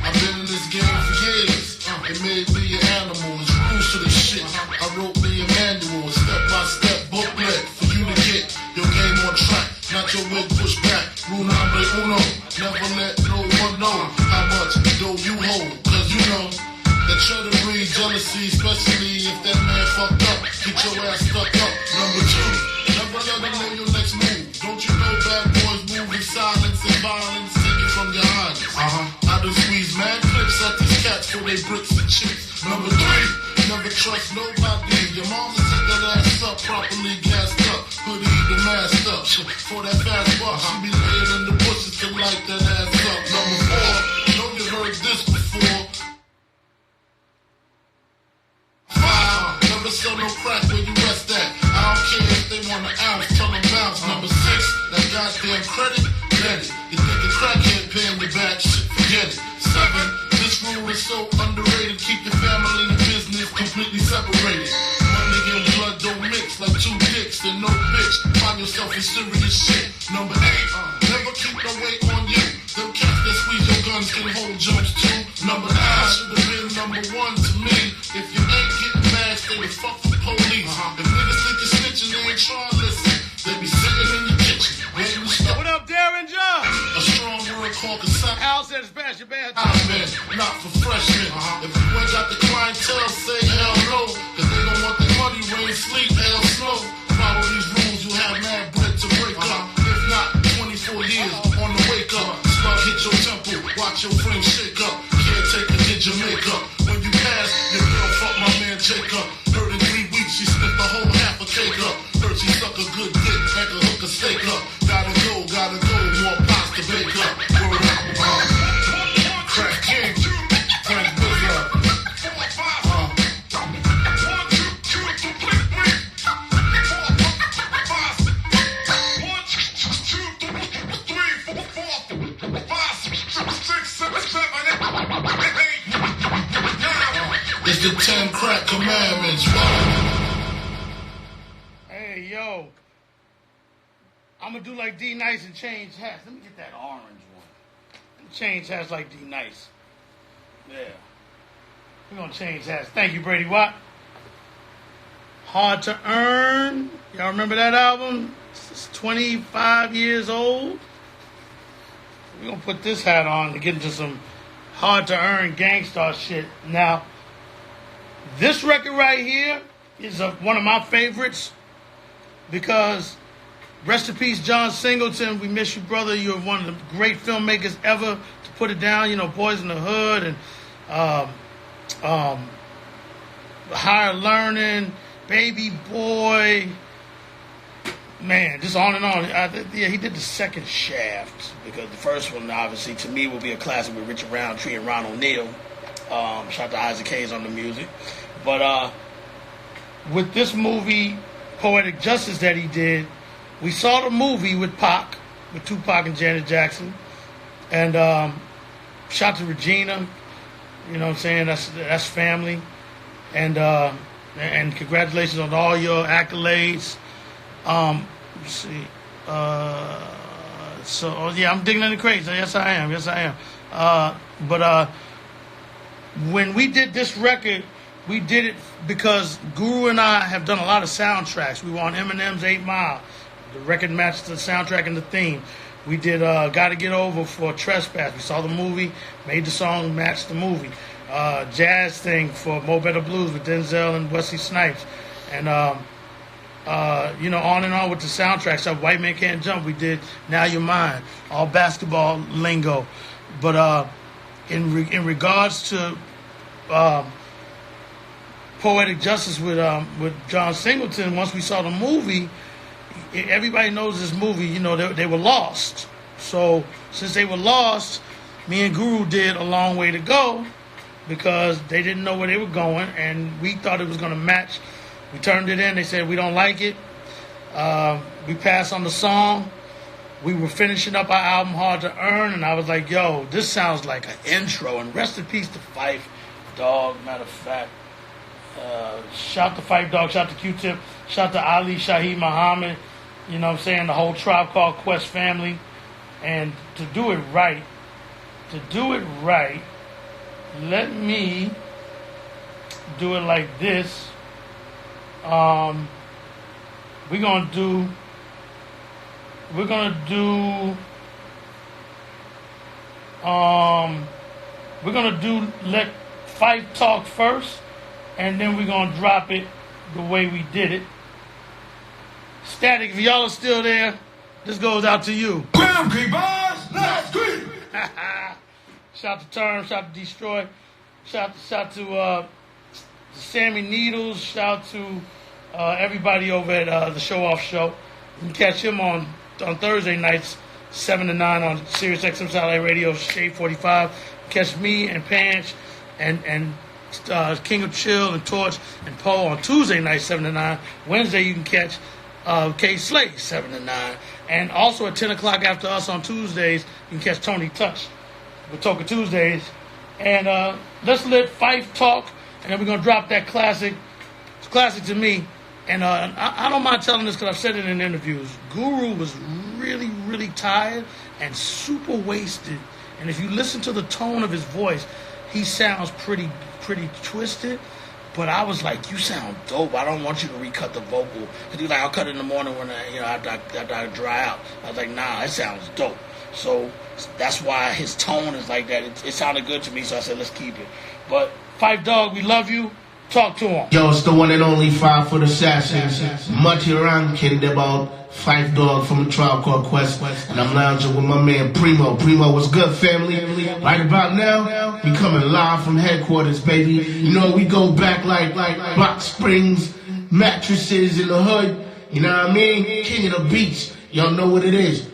I've been in this game for years. It made me an animal. It's rules to this shit. I wrote me a manual, a step-by-step booklet for you to get your game on track. Not your wig pushed back. Rule number uno. Never let no one know how much dough you hold. Cause you know that try to breed jealousy, especially if that man fucked up. Get your ass stuck up. Number 2, never let them know your next move. Don't you know bad boys move in silence and violence? Take it from your eyes. I done squeeze mad clips at these cats for they bricks and chips. Number 3, never trust nobody. Your mama set that ass up properly gassed up. Hoodie the mask up. For that fast buck, she be laying in the bushes to light that ass up. Number 4, know you heard this before. 5, never sell no crack where you rest at. I don't care if they want an ounce, tell them bounce. Number 6, that goddamn credit, get it. You think the crackhead paying you back, shit, forget it. 7, this rule is so underrated. Keep your family and business completely separated. Money and blood don't mix like 2 dicks and no bitch. Find yourself in serious shit. Number 8, never keep no weight on you. Them cats that squeeze your guns can hold jumps too. Number 9 should have been number 1 to me. If you ain't getting mad, stay the fuck with the police. If niggas think you're snitching, they ain't trying to listen. called cassette. Al said it's past your bedtime. Not for freshmen. If you ain't got the clientele, say hell no. Cause they don't want the money, rain, sleep, hell snow. Follow these rules, you have mad bread to break up. If not, 24 years on the wake up. Slug hit your temple, watch your frame shake up. Caretaker did your makeup. When you pass, your girl fuck my man Jacob. Heard in 3 weeks, she spent the whole half a cake up. Heard she suck a good dick, like a hook a steak up. Gotta go, more pots to bake up. Word up, Crack King, Frank Wizard. It's the 10 crack commandments. Hey, yo. I'm going to do like D Nice and change hats. Let me get that orange one. Change hats like D Nice. Yeah. We're going to change hats. Thank you, Brady Watt. Hard to Earn. Y'all remember that album? It's 25 years old. We're going to put this hat on to get into some Hard to Earn Gangstar shit. Now, this record right here is one of my favorites because, rest in peace, John Singleton. We miss you, brother. You're one of the great filmmakers ever to put it down. You know, Boys in the Hood and Higher Learning, Baby Boy. Man, just on and on. Yeah, he did the second Shaft because the first one, obviously, to me, will be a classic with Richard Roundtree and Ron O'Neal. Shout out to Isaac Hayes on the music. But with this movie, Poetic Justice, that he did, we saw the movie with Pac, with Tupac and Janet Jackson. And shout to Regina. You know what I'm saying? That's family. And congratulations on all your accolades. Let's see. I'm digging in the crates. Yes, I am. But when we did this record, we did it because Guru and I have done a lot of soundtracks. We were on Eminem's 8 Mile. The record matched the soundtrack and the theme. We did Gotta Get Over for Trespass. We saw the movie, made the song match the movie. Jazz Thing for Mo Better Blues with Denzel and Wesley Snipes. And, on and on with the soundtracks. So White Man Can't Jump, we did Now You're Mine. All basketball lingo. But in regards to Poetic Justice with John Singleton, once we saw the movie, everybody knows this movie, you know, they were lost. So since they were lost, me and Guru did A Long Way to Go because they didn't know where they were going, and we thought it was going to match. We turned it in. They said, we don't like it. We passed on the song. We were finishing up our album, Hard to Earn, and I was like, yo, this sounds like an intro. And rest in peace to Phife Dawg, matter of fact. Shout to Phife Dawg, shout to Q-Tip, shout to Ali Shaheed Muhammad, you know what I'm saying, the whole Tribe Called Quest family. And to do it right, let me do it like this. We're gonna do let Phife talk first, and then we're gonna drop it the way we did it. Static, if y'all are still there, this goes out to you. Ground creep, boys! Let's creep! Shout to Term, shout to Destroy, shout to Sammy Needles, shout to everybody over at the Show Off Show. You can catch him on Thursday nights, 7 to 9 on Sirius XM Satellite Radio, Shade 45. Catch me and Panch and King of Chill and Torch and Poe on Tuesday night, 7 to 9. Wednesday you can catch K Slay, 7 to 9. And also at 10 o'clock after us on Tuesdays, you can catch Tony Touch with Toka Tuesdays. And let's let Phife talk, and then we're going to drop that classic. It's classic to me. And I don't mind telling this because I've said it in interviews. Guru was really, really tired and super wasted. And if you listen to the tone of his voice, he sounds pretty twisted. But I was like, you sound dope. I don't want you to recut the vocal. Because he was like, I'll cut it in the morning when after I dry out. I was like, nah, it sounds dope. So that's why his tone is like that. It sounded good to me, so I said, let's keep it. But Phife Dawg, we love you. Talk to him. Yo, it's the one and only 5 Foot Assassin. Mutty Rankin about Phife Dawg from the Tribe Called Quest. And I'm lounging with my man Primo. Primo, what's good, family? Right about now, we coming live from headquarters, baby. You know, we go back like Box Springs, mattresses in the hood. You know what I mean? King of the beach. Y'all know what it is.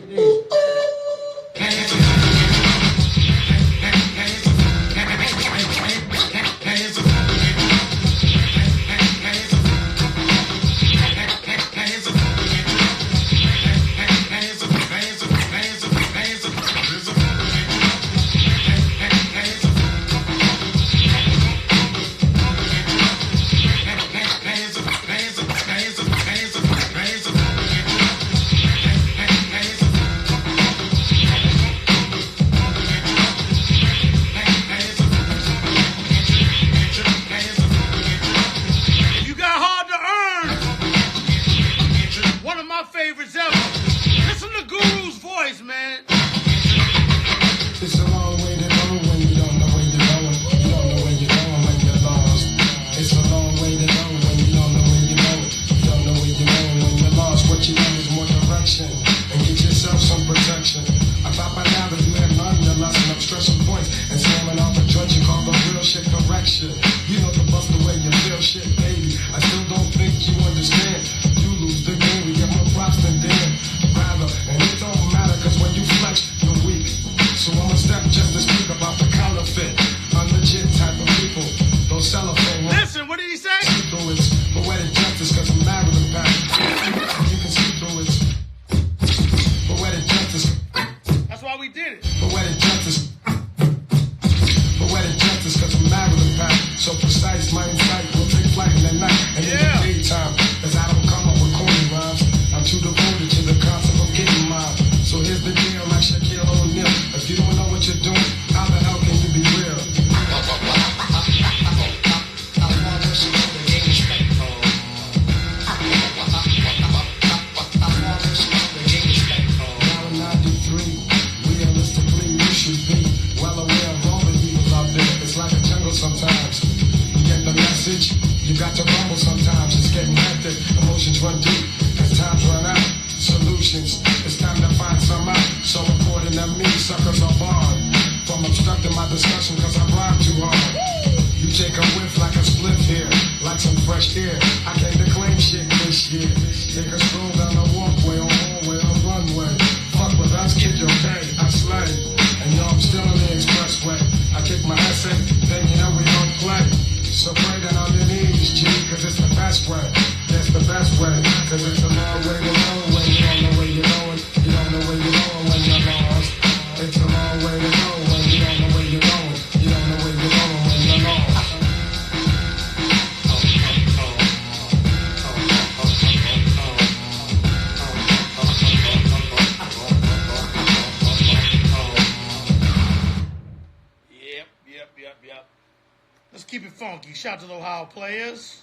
Let's keep it funky. Shout out to the Ohio players.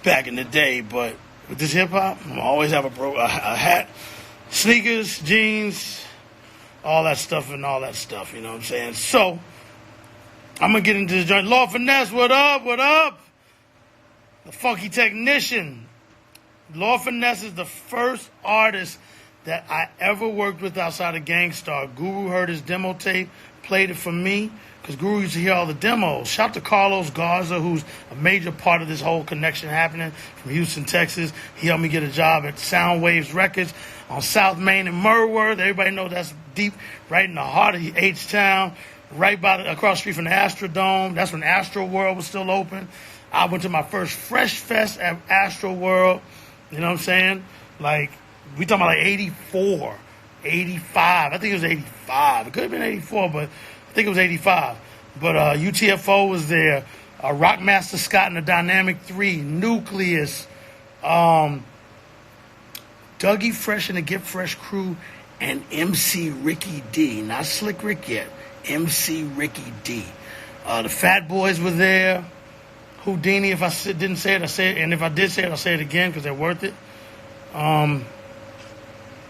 back in the day. But with this hip hop, I'm always have a hat, sneakers, jeans, all that stuff, you know what I'm saying? So, I'm going to get into this joint. Lord Finesse, what up, what up? The Funky Technician. Lord Finesse is the first artist that I ever worked with outside of Gangstar. Guru heard his demo tape, played it for me, because Guru used to hear all the demos. Shout to Carlos Garza, who's a major part of this whole connection happening from Houston, Texas. He helped me get a job at Sound Waves Records on South Main in Murworth. Everybody knows that's deep, right in the heart of H-Town, right across the street from the Astrodome. That's when Astro World was still open. I went to my first Fresh Fest at Astro World. You know what I'm saying? Like, we talking about like 84, 85. I think it was 85. It could have been 84, but I think it was 85. But UTFO was there. Rockmaster Scott and the Dynamic 3, Nucleus, Dougie Fresh and the Get Fresh crew, and MC Ricky D. Not Slick Rick yet. MC Ricky D. The Fat Boys were there. Houdini, if I didn't say it, I say it. And if I did say it, I'll say it again because they're worth it.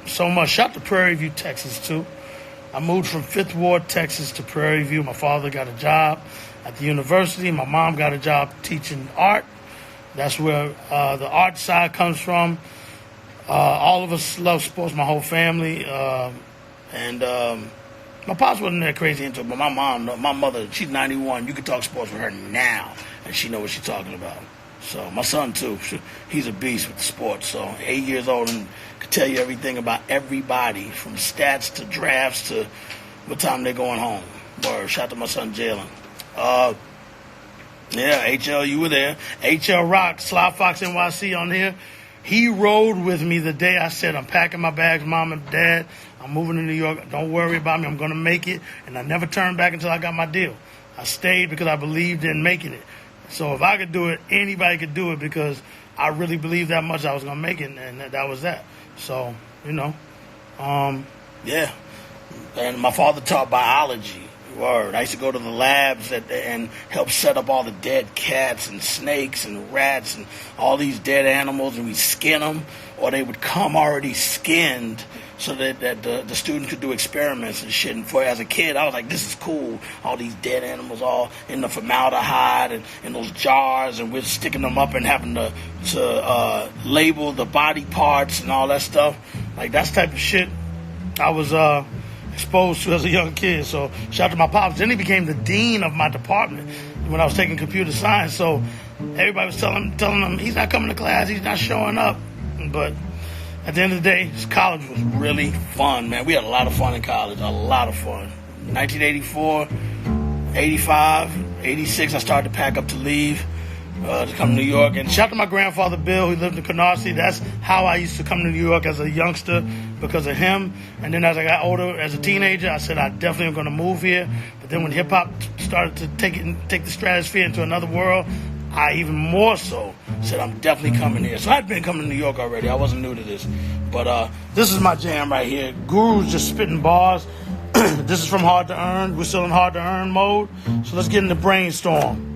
So much. Shout to Prairie View, Texas, too. I moved from 5th Ward, Texas to Prairie View. My father got a job at the university. My mom got a job teaching art. That's where the art side comes from. All of us love sports, my whole family. My pops wasn't that crazy into it, but my mother, she's 91. You can talk sports with her now, and she knows what she's talking about. So my son, too, he's a beast with the sports. So 8 years old and could tell you everything about everybody, from stats to drafts to what time they're going home. Or shout out to my son, Jalen. Yeah, HL, you were there. HL Rock, Sly Fox NYC on here. He rode with me the day I said, I'm packing my bags, Mom and Dad. I'm moving to New York. Don't worry about me. I'm going to make it. And I never turned back until I got my deal. I stayed because I believed in making it. So if I could do it, anybody could do it because I really believed that much I was going to make it. And that was that. So, you know, yeah. And my father taught biology. Word. I used to go to the labs and help set up all the dead cats and snakes and rats and all these dead animals, and we'd skin them, or they would come already skinned so that the students could do experiments and shit. And as a kid, I was like, this is cool. All these dead animals all in the formaldehyde and in those jars, and we're sticking them up and having to label the body parts and all that stuff. Like, that's the type of shit I was exposed to as a young kid. So shout out to my pops. Then he became the dean of my department when I was taking computer science. So everybody was telling him he's not coming to class, he's not showing up. But at the end of the day, college was really fun, man. We had a lot of fun in college, a lot of fun. 1984, 85, 86, I started to pack up to leave to come to New York. And shout out to my grandfather, Bill, who lived in Canarsie. That's how I used to come to New York as a youngster, because of him. And then as I got older, as a teenager, I said I definitely am going to move here. But then when hip-hop started to take the stratosphere into another world, I even more so said I'm definitely coming here. So I'd been coming to New York already. I wasn't new to this. But this is my jam right here. Guru's just spitting bars. This is from Hard to Earn. We're still in Hard to Earn mode. So let's get into Brainstorm.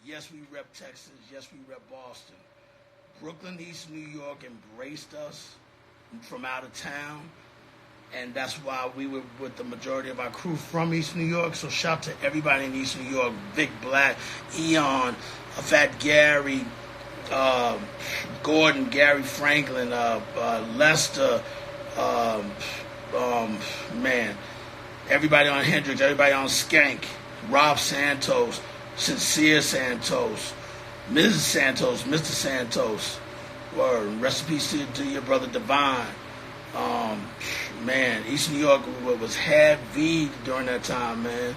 Yes, we rep Texas. Yes, we rep Boston. Brooklyn, East New York embraced us from out of town. And that's why we were with the majority of our crew from East New York. So shout to everybody in East New York. Vic Black, Eon, Fat Gary, Gordon, Gary Franklin, Lester, man. Everybody on Hendrix, everybody on Skank, Rob Santos, Sincere Santos, Mrs. Santos, Mr. Santos. Word. Rest in peace to your brother Divine. Man, East New York was heavy during that time, man.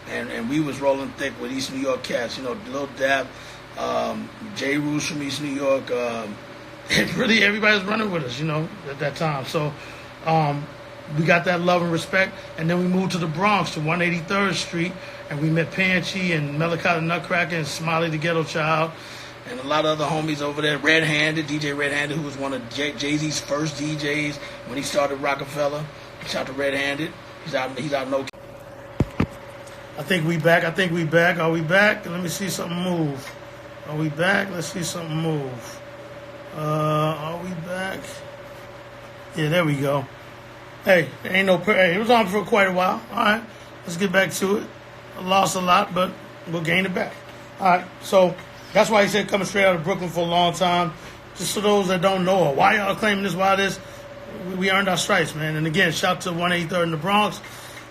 And we was rolling thick with East New York cats, you know, Lil Dap, J. Roos from East New York. Really, everybody was running with us, you know, at that time. So we got that love and respect. And then we moved to the Bronx, to 183rd Street, and we met Panchi and Melika the Nutcracker and Smiley the Ghetto Child and a lot of other homies over there. Red Handed, DJ Red Handed, who was one of Jay-Z's first DJs when he started Rockefeller. Shout out to Red Handed. He's out no. I think we back. Are we back? Let me see something move. Are we back? Let's see something move. Are we back? Yeah, there we go. Hey, it was on for quite a while. All right, let's get back to it. I lost a lot, but we'll gain it back. All right, so that's why he said coming straight out of Brooklyn for a long time. Just for those that don't know, why y'all claiming this, why this, we earned our stripes, man. And again, shout out to 183rd in the Bronx.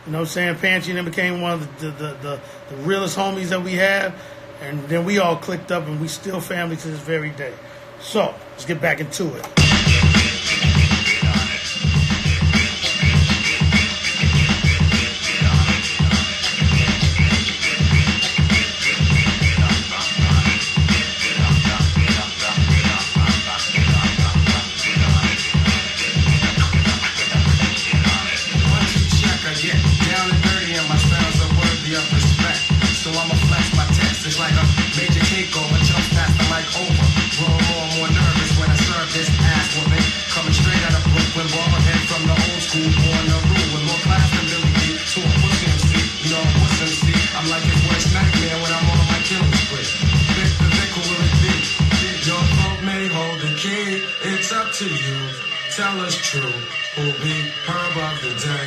You know what I'm saying? Panchi then became one of the realest homies that we have. And then we all clicked up, and we still family to this very day. So, let's get back into it. To you, tell us true, who'll be herb of the day.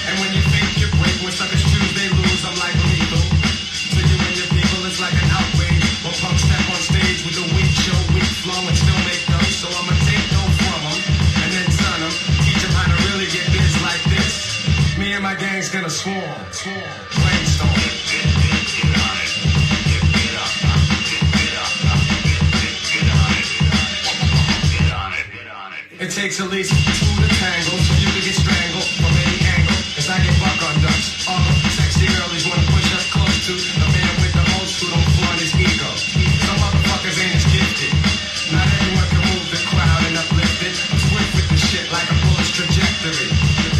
And when you think you break, when suckers choose, they lose. I'm like lethal. To you and your people, it's like an outrage. When punks step on stage with a weak show, weak flow, and still make dough. So I'ma take dough from them, and then son them, teach them how to really get biz like this. Me and my gang's gonna swarm, brainstorm. It takes at least two to tangle so you can get strangled from any angle. Cause I get buck on ducks. All the sexy girlies wanna push us close to the man with the most who don't flaunt his ego. Some motherfuckers ain't as gifted. Not everyone can move the crowd and uplift it. I'm swift with the shit like a bullet's trajectory.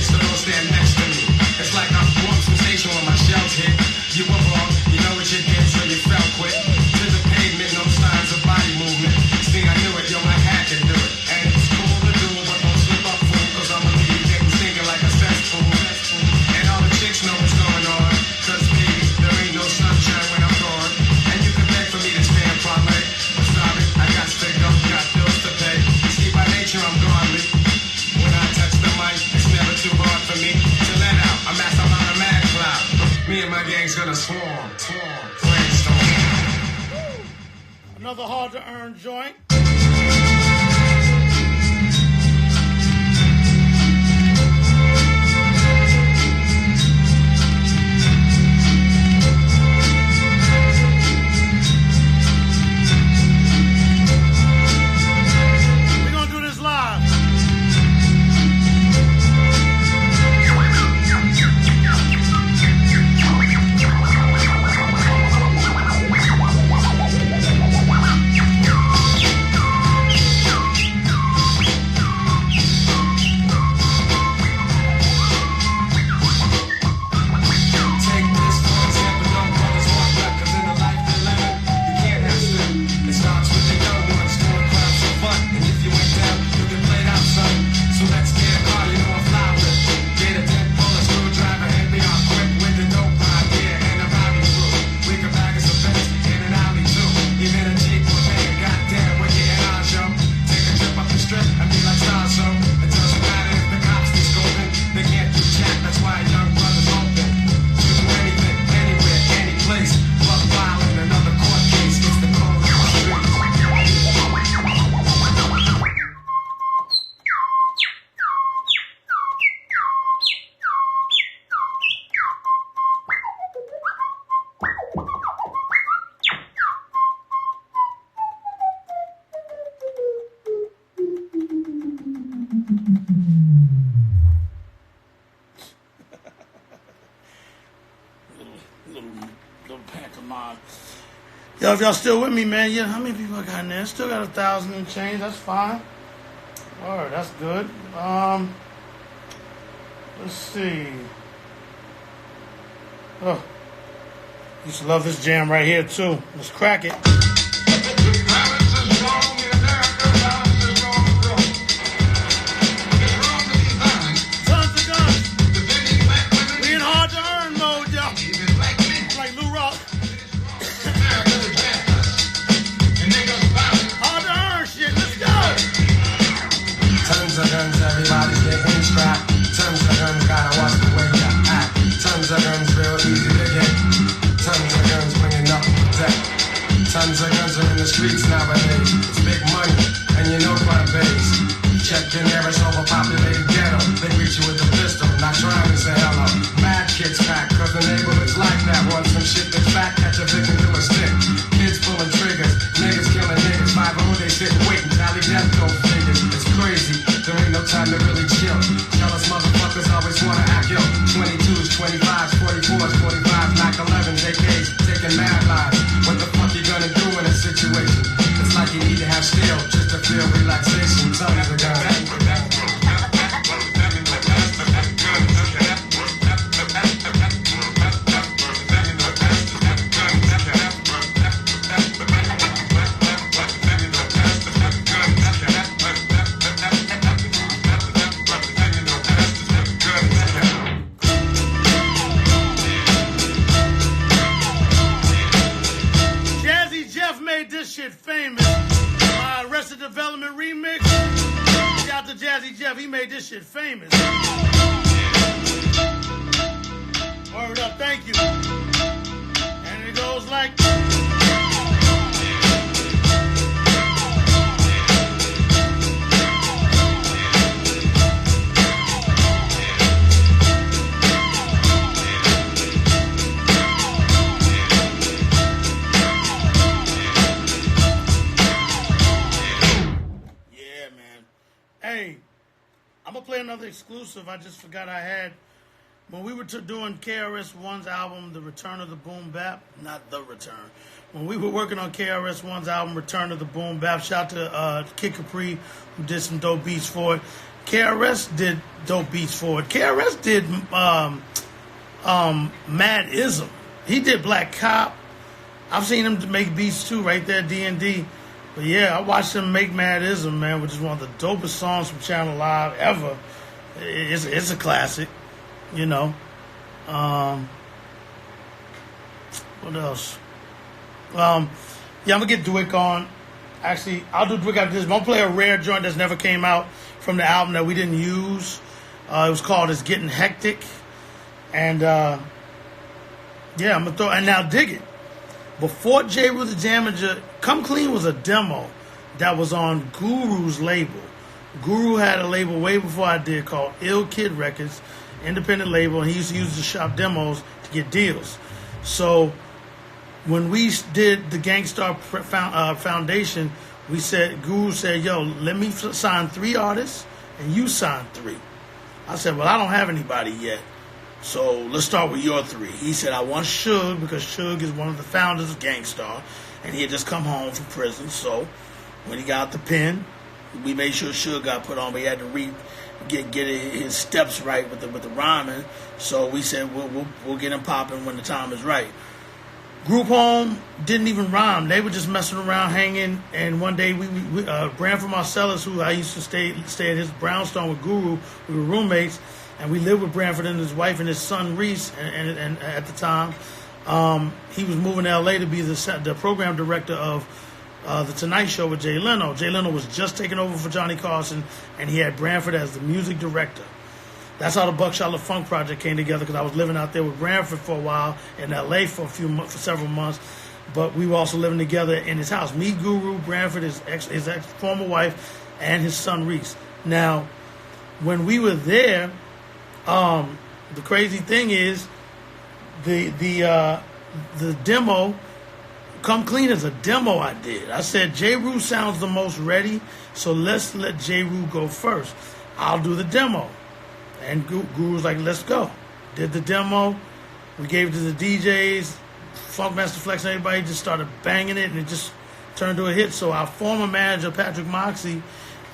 So don't stand next to me. It's like I'm warm sensation when my shells hit. You were wrong, you know what you did, so you fell quick. To the pavement, no signs of body movement. See, I knew it, yo, my hat can do it. And it's cool. Know what's going on, cause baby, there ain't no sunshine when I'm gone. And you can beg for me to stand parlay, but sorry, I got to go, got bills to pay. See, by nature I'm godly. When I touch the mic, it's never too hard for me to let out a massive amount of mad cloud. Me and my gang's gonna swarm, brainstorm. Another hard to earn joint. Yo, if y'all still with me, man, yeah, how many people I got in there? Still got 1,000 and change. That's fine. All right, that's good. Let's see. Oh, used to love this jam right here too. Let's crack it. Tons of guns. We in hard to earn mode, y'all. Like Lou Rock. Hard to earn shit. Let's go. Tons of guns, everybody's getting strapped. Tons of guns, gotta watch the way you act. Tons of guns, real easy to get. Tons of guns, bringing nothing to protect. Tons of guns are in the streets nowadays. It's big money, and you know what pays. Check your nearest overpopulated ghetto. They greet you with a pistol, not trying to say hello. Mad kids back, cause the neighborhood's like that. Want some shit that's back, catch a victim to a stick. Kids pulling triggers, niggas killing niggas. 5-0, they sit and wait and tally death go figures. It's crazy, there ain't no time to really chill. Tell us motherfuckers always wanna act ill. 22s, 25s, 44s, 45s, knock 11s, AKs, taking mad lives. What the fuck you gonna do in a situation? It's like you need to have steel just to feel relaxation. Tons of guns. Jazzy Jeff made this shit famous. Arrested Development remix. Shout out to Jazzy Jeff. He made this shit famous. Word up. Thank you. And it goes like. Hey, I'm going to play another exclusive I just forgot I had. When we were doing KRS-One's album, The Return of the Boom Bap, not The Return. When we were working on KRS-One's album, Return of the Boom Bap, shout out to Kid Capri, who did some dope beats for it. KRS did dope beats for it. KRS did Mad-ism. He did Black Cop. I've seen him make beats too, right there, D&D. But yeah, I watched him make Mad-ism, man, which is one of the dopest songs from Channel Live ever. It's a classic, you know. What else? Yeah, I'm going to get Dwick on. Actually, I'll do Dwick after this. I'm going to play a rare joint that's never came out from the album that we didn't use. It was called It's Getting Hectic. And, yeah, I'm going to throw... And now dig it. Before J. Rue the Damager, Come Clean was a demo that was on Guru's label. Guru had a label way before I did called Ill Kid Records, independent label, and he used to use the shop demos to get deals. So when we did the Gangstar Foundation, we said, Guru said, yo, let me sign 3 artists and you sign 3. I said, well, I don't have anybody yet. So let's start with your 3. He said, I want Suge because Suge is one of the founders of Gangstar, and he had just come home from prison. So when he got out the pen, we made sure Suge got put on, but he had to get his steps right with the rhyming. So we said we'll get him popping when the time is right. Group Home didn't even rhyme. They were just messing around, hanging. And one day, we Branford Marcellus, who I used to stay at his brownstone with Guru, we were roommates. And we lived with Branford and his wife and his son Reese, and at the time, he was moving to L.A. to be the program director of The Tonight Show with Jay Leno. Jay Leno was just taking over for Johnny Carson, and he had Branford as the music director. That's how the Buckshot LaFunk project came together, because I was living out there with Branford for a while in L.A. for several months, but we were also living together in his house. Me, Guru, Branford, his ex former wife, and his son Reese. Now, when we were there, the crazy thing is, the demo, Come Clean is a demo I did. I said, J. Rue sounds the most ready, so let's let J. Rue go first. I'll do the demo. And Guru's like, let's go. Did the demo. We gave it to the DJs. Funkmaster Flex and everybody just started banging it, and it just turned to a hit. So our former manager, Patrick Moxie,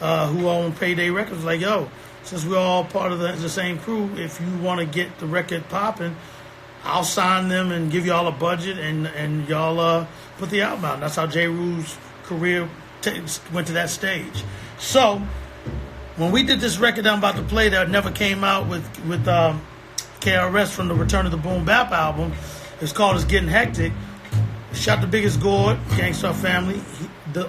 who owned Payday Records, was like, yo, since we're all part of the same crew, if you want to get the record popping, I'll sign them and give y'all a budget, and y'all put the album out. And that's how J. Rule's career went to that stage. So when we did this record I'm about to play that never came out with KRS from the Return of the Boom Bap album, it's called It's Getting Hectic. Shot the Biggest Gord, Gangstar Family.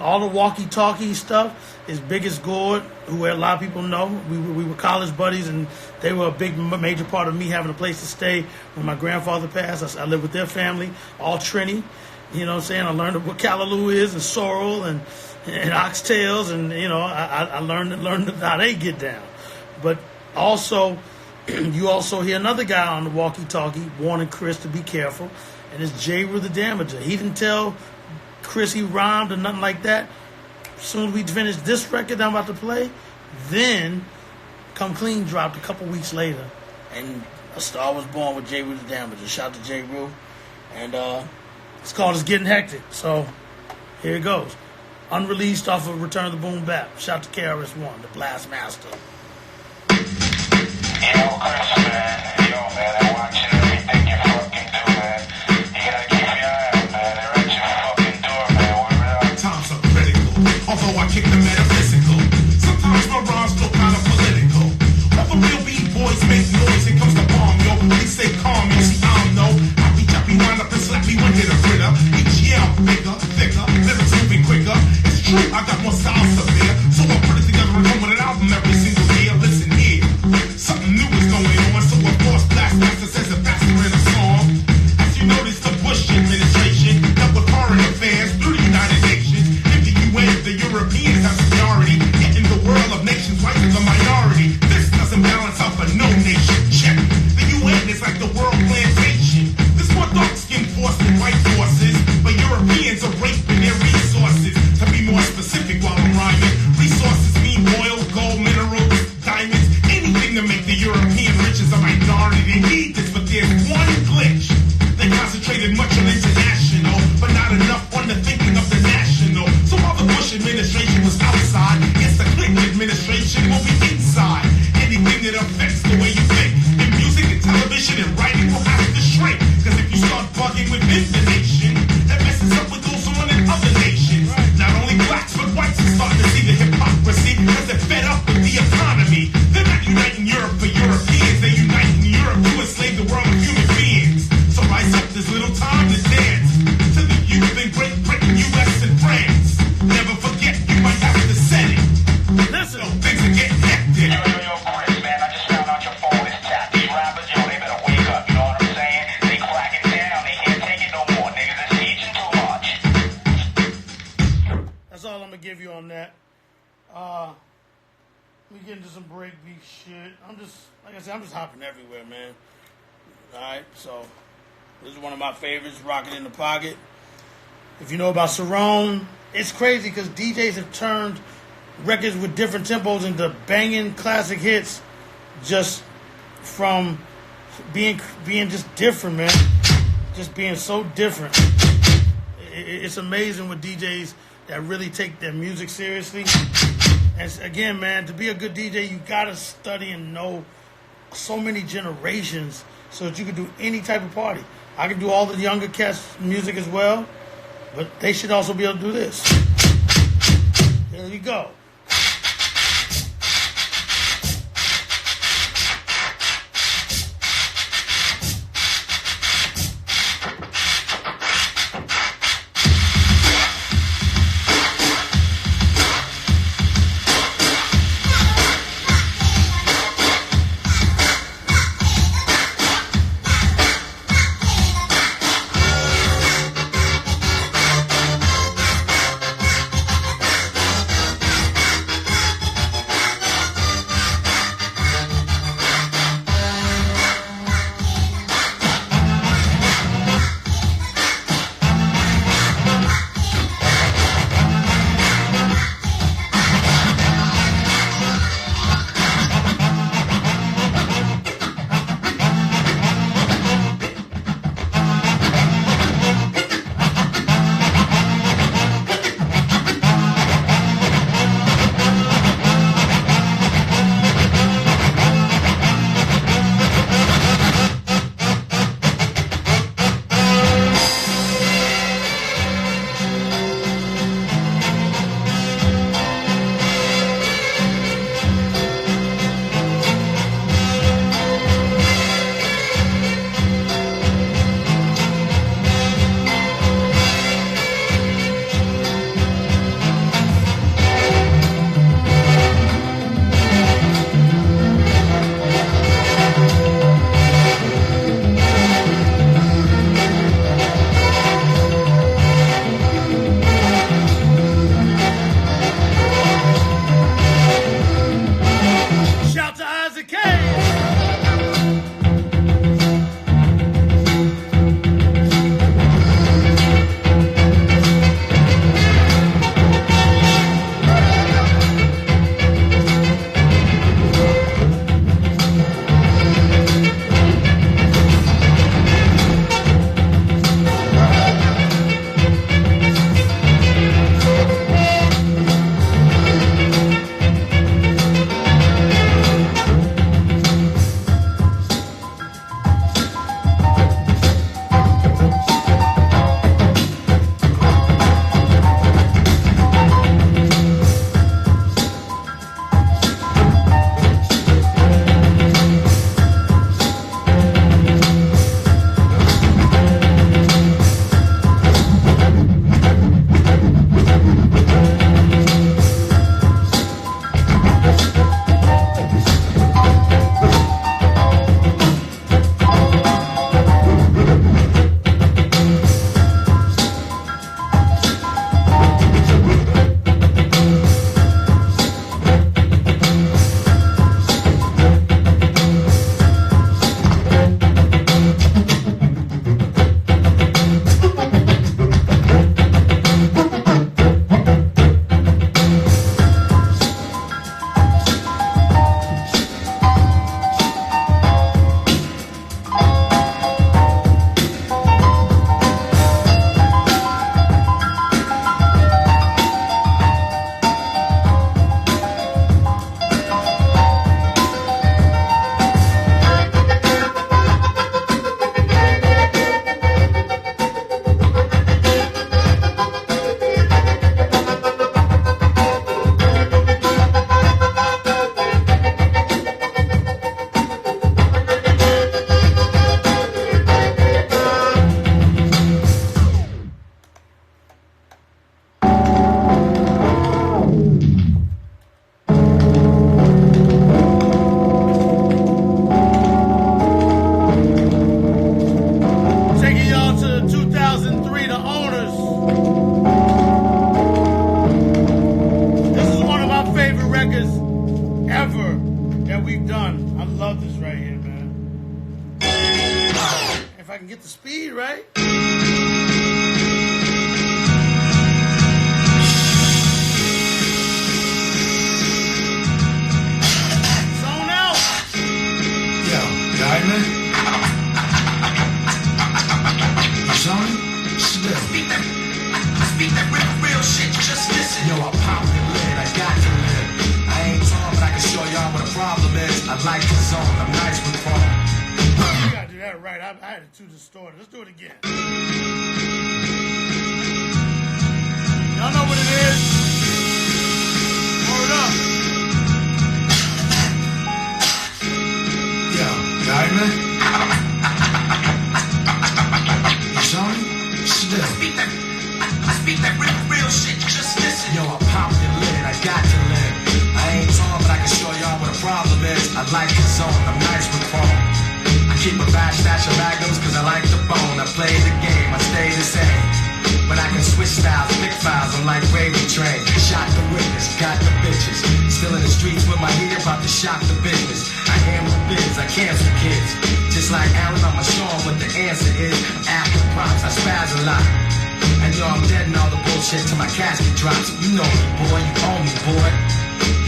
All the walkie-talkie stuff is Biggest Gord, who a lot of people know. We were college buddies, and they were a big, major part of me having a place to stay when my grandfather passed. I lived with their family, all Trini. You know what I'm saying? I learned what Callaloo is, and Sorrel, and Oxtails, and, you know, I learned how they get down. But also, you also hear another guy on the walkie-talkie warning Chris to be careful, and it's J. Rue the Damager. He didn't tell Chris he rhymed or nothing like that. As soon as we finished this record I'm about to play, then Come Clean dropped a couple weeks later, and A Star Was Born with J. Rue the Damager. Shout out to J. Rue. And it's called It's Getting Hectic. So here it goes. Unreleased off of Return of the Boom Bap. Shout out to KRS-One, the Blast Master. Yo, Chris, man. Yo, man, I'm watching everything you fucking do, man. You gotta keep your eye out, man. They're at your fucking door, man. Word up. Times are critical, although I kick the metaphysical. Sometimes my rhymes look kind of political. All the real B-boys make noise, it comes to bomb, yo. Please stay calm, you see, I don't know. Happy choppy, wind up and slap me one hit a critter. Each year I'm bigger, thicker, lyrics moving quicker. It's true, I got more styles to bear, so I put it together and come with an album every single year. Listen here, something new is going on, so of course Blast Master says a faster in a song. As you notice, the Bush administration dealt with foreign affairs through the United Nations. In the UN, the Europeans have seniority, yet in the world of nations, white is a minority. This doesn't balance out for no nation. Check. The UN is like the world plantation. This more dark-skinned force than white forces, but Europeans are raping their resources. To be more specific while I'm rhyming, resources mean oil, gold, minerals, diamonds, anything to make the European rich is a minority. They need this, but there's one glitch. They concentrated much on international, but not enough on the thinking of the national. So while the Bush administration was outside, yes, the Clinton administration will be inside. Anything that affects the way you think, in music and television and writing will have to shrink. Cause if you start bugging within the nation, that messes up with those on in other nations. Not only blacks, but whites are starting to see the hypocrisy, cause they're fed up with the economy. They're not uniting Europe for Europeans, they're uniting Europe to enslave the world of human beings. So rise up, there's little time to dance. To the youth in Great Britain, US and France. Never forget, you might have to set it. Listen. So things are getting hectic. Yo, Chris, man, I just found out your phone is tapped. These rappers, yo, they better wake up, you know what I'm saying? They cracking down, they can't take it no more, niggas. It's teaching too much. That's all I'm gonna give you on that. We get into some breakbeat shit. I'm just, like I said, I'm just hopping everywhere, man. Alright, so this is one of my favorites, Rocket in the Pocket. If you know about Cerrone, it's crazy because DJs have turned records with different tempos into banging classic hits just from being just different, man. Just being so different. It's amazing with DJs that really take their music seriously. And again, man, to be a good DJ, you gotta study and know so many generations so that you can do any type of party. I can do all the younger cats' music as well, but they should also be able to do this. There you go. fun. I love this right here, man. If I can get the speed right. Zone out. Yo, you alright, man? You zone? Still. Speak that real shit, just listen. Yo, I popped the lid, I got to live. I ain't tall, but I can show y'all what a problem is. I like the zone, I'm nice with form. You gotta do that right. I had it too distorted. Let's do it again. Y'all know what it is. Hold up. Yo, you alright, man? You zone? Still. Speak that real shit, just listen. Yo, I popped the lid, I got to live. I ain't tall, but I can show y'all what a problem is. I like the zone, I'm nice with form. I keep a vast stash of magnums cause I like the bone. I play the game, I stay the same. But I can switch styles, big files, I'm like Wavy Train. Shot the witness, got the bitches. Still in the streets with my heat about to shock the business. I handle biz, I cancel kids. Just like Allen, I'ma show 'em what the answer is. I'm after props, I spaz a lot. And yo, I'm dead in all the bullshit till my casket drops. You know me, boy, you owe me, boy.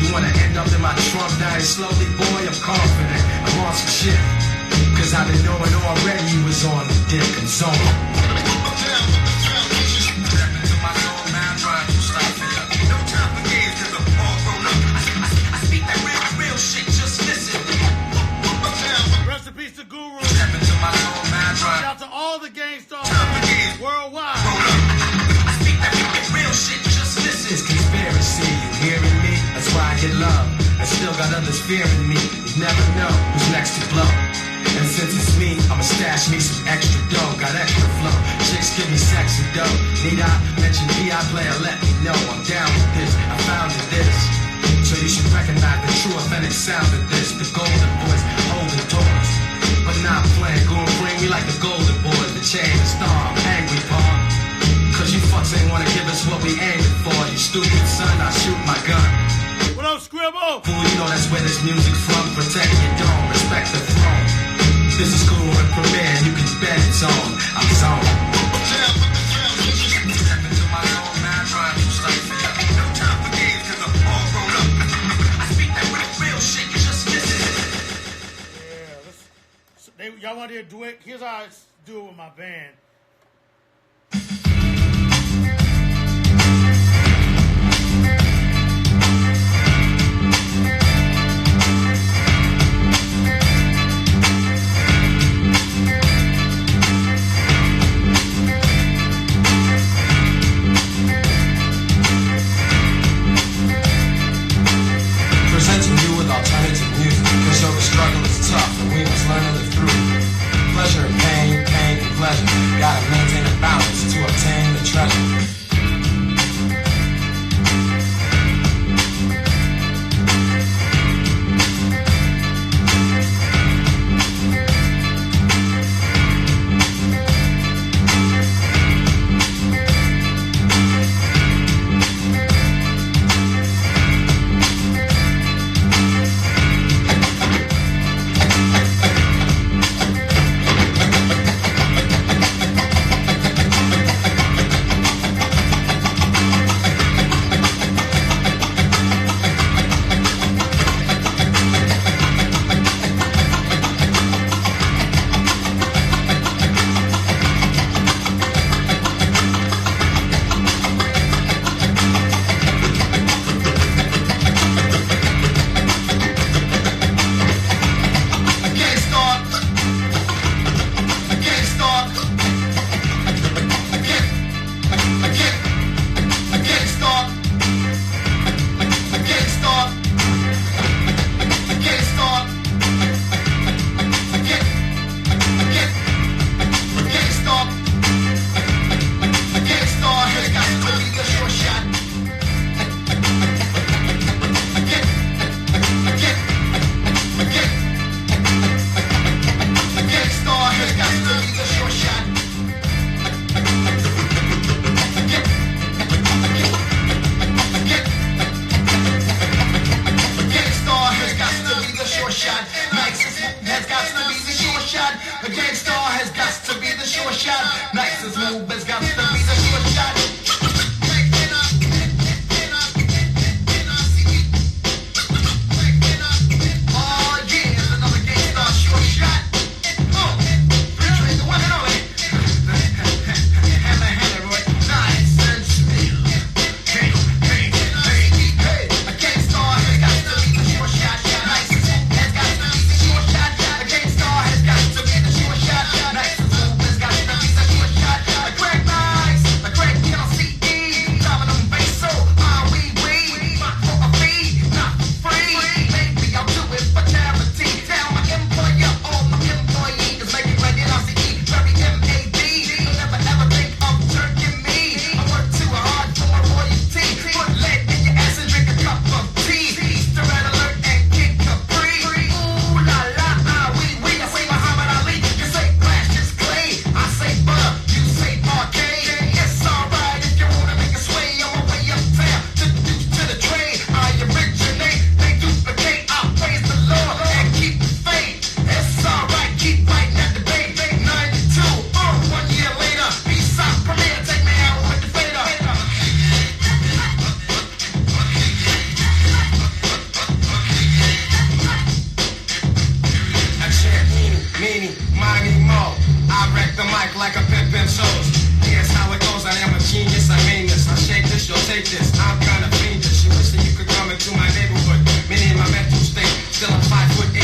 You wanna end up in my trunk dying slowly, boy? I'm confident, I'm on some shit. Cause I've been knowing already you was on the dick and zone. Step into my zone, man, trying to stop it. No time for games, cause I'm all grown up. I speak that real shit, just listen. Rest in peace to Guru. Step into my zone, man, Shout trying out to all the Gang Starr to fans worldwide. I speak that real shit, just listen. It's conspiracy, you hearing me? That's why I get love. I still got others fearing me. You never know who's next to blow. And since it's me, I'ma stash me some extra dough. Got extra flow, chicks give me sexy dough. Need I mention B.I. player? Let me know I'm down with this. I founded this, so you should recognize the true authentic sound of this. The Golden Boys holding doors, but not playing. Gonna bring me like the Golden Boys, the chain, the star. I'm angry, Paul. Cause you fucks ain't wanna give us what we aiming for. You stupid son, I shoot my gun. What up, Scribble? Fool, you know that's where this music from. Protect your dome, respect the throne. This is cool and premiere, you can bet it's on. I'm zoned. Step into my zone, man, trying to stop it. No time for games, cause I'm all grown up. I speak that real shit, just listen. Yeah, y'all want to do it? Here's how I do it with my band. Presenting you with alternative music, cause yo, the struggle is tough and we must learn to live through it. Pleasure and pain, pain and pleasure. A gangsta has got to be the sure shot. Nice and smooth has got to be the sure shot. Oh yeah, it's another gangsta sure shot. Retrace the one and only. Hammer, Roy. Nice and smooth. Hey, hey, hey, hey. A gangsta has got to be the sure shot. Nice and smooth has got to be the sure shot. A gangsta has got to be the sure shot. Nice and smooth has got to be the sure shot. A Greg Nice, a Greg PLCE, driving them bass so we rock for a fee, not free. Maybe I'll do it for charity. Tell my employer or my employee is making regular CE, very MAD. Don't never ever think of jerking me. I work too hard for royalty. Put lead in your ass and drink a cup of tea. Easter red alert and kick Capri. Ooh la la, we. I say Muhammad Ali, you say Cassius Clay. I say butter, you say arcade. It's alright if you wanna make a sway on my way up there to the trade. I originate, they duplicate. I praise the Lord and keep the faith. It's alright, keep fighting at the bay. 92, 1 year later, peace out, premiere, take me out with the fader. I chant meanie, miny, mo. I wreck the mic like a pimpin' shows. Here's how it goes. I am a genius. I mean this. I shake this, you'll take this. I'm kind of fiendish. You wish that you could come into my neighborhood. Many in my mental state. Still I'm 5'8".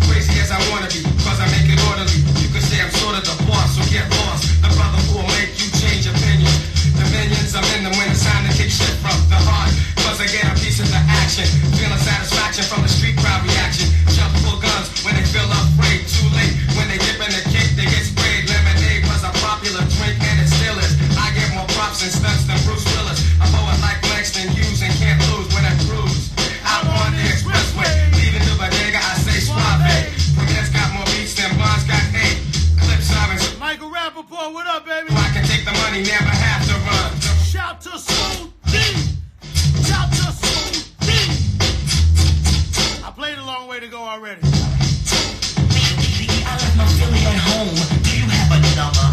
Crazy as I wanna be, cause I make it orderly. You could say I'm sort of the boss, so get lost. The brother who will make you change opinions. The minions, I'm in them when it's time to kick shit from the heart. Cause I get a piece of the action. Feeling satisfaction from the street crowd reaction. Jump full guns when they feel afraid. Too late when they dip in the kick, they get sprayed. Lemonade was a popular drink and it still is. I get more props and stunts than Bruce Willis. A poet like Langston Hughes and can't lose when I cruise. Out on the expressway, leaving the bodega, I say suave. Premier's got more beats than Bond's got 8. Clips sirens, Michael Rappaport, what up, baby? I can take the money, never have to run. Shout to Smooth D. Shout to Smooth D. I played a long way to go already. I left my Philly at home. Do you have a number?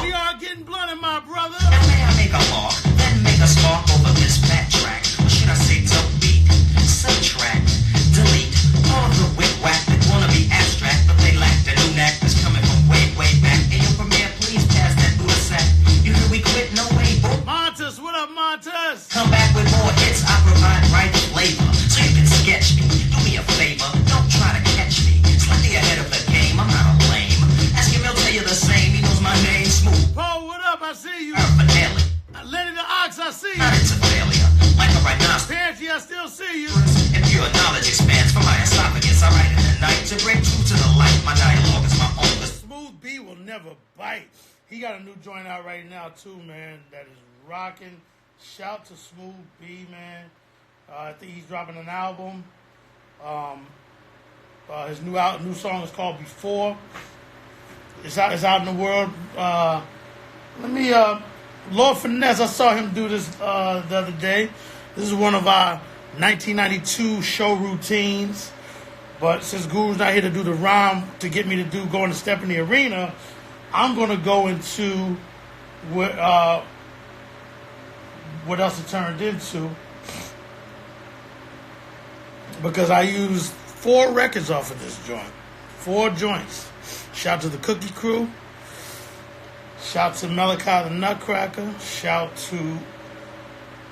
We are getting blunted, my brother. Now may I make a mark, then make a spark over this fat track? Or should I say don't beat, subtract, delete all the whack that wanna be abstract, but they lack the new knack that's coming from way, way back. And your premiere, please pass that through the sack. You hear we quit? No way, boo. Montes, what up, Montes? Come back with more hits, I provide right flavor. So you can sketch me, do me a favor, don't try to catch me. Slightly ahead of the game, I'm not a lame. Ask him, he'll tell you the same, he knows my name, Smooth. Paul, what up? I see you. Finale. Lenny the Ox, I see you. Not it's a failure, like a rhinoceros. Pansy, I still see you. If your knowledge expands from my esophagus, I write in the night to bring truth to the light. My dialogue is my own. Smooth B will never bite. He got a new joint out right now too, man. That is rocking. Shout to Smooth B, man. I think he's dropping an album. His new song is called Before. It's out in the world. Lord Finesse, I saw him do this the other day. This is one of our 1992 show routines. But since Guru's not here to do the rhyme to get me to go in the step in the arena, I'm going to go into what else it turned into. Because I used 4 records off of this joint. 4 joints. Shout to the Cookie Crew. Shout to Malachi the Nutcracker. Shout to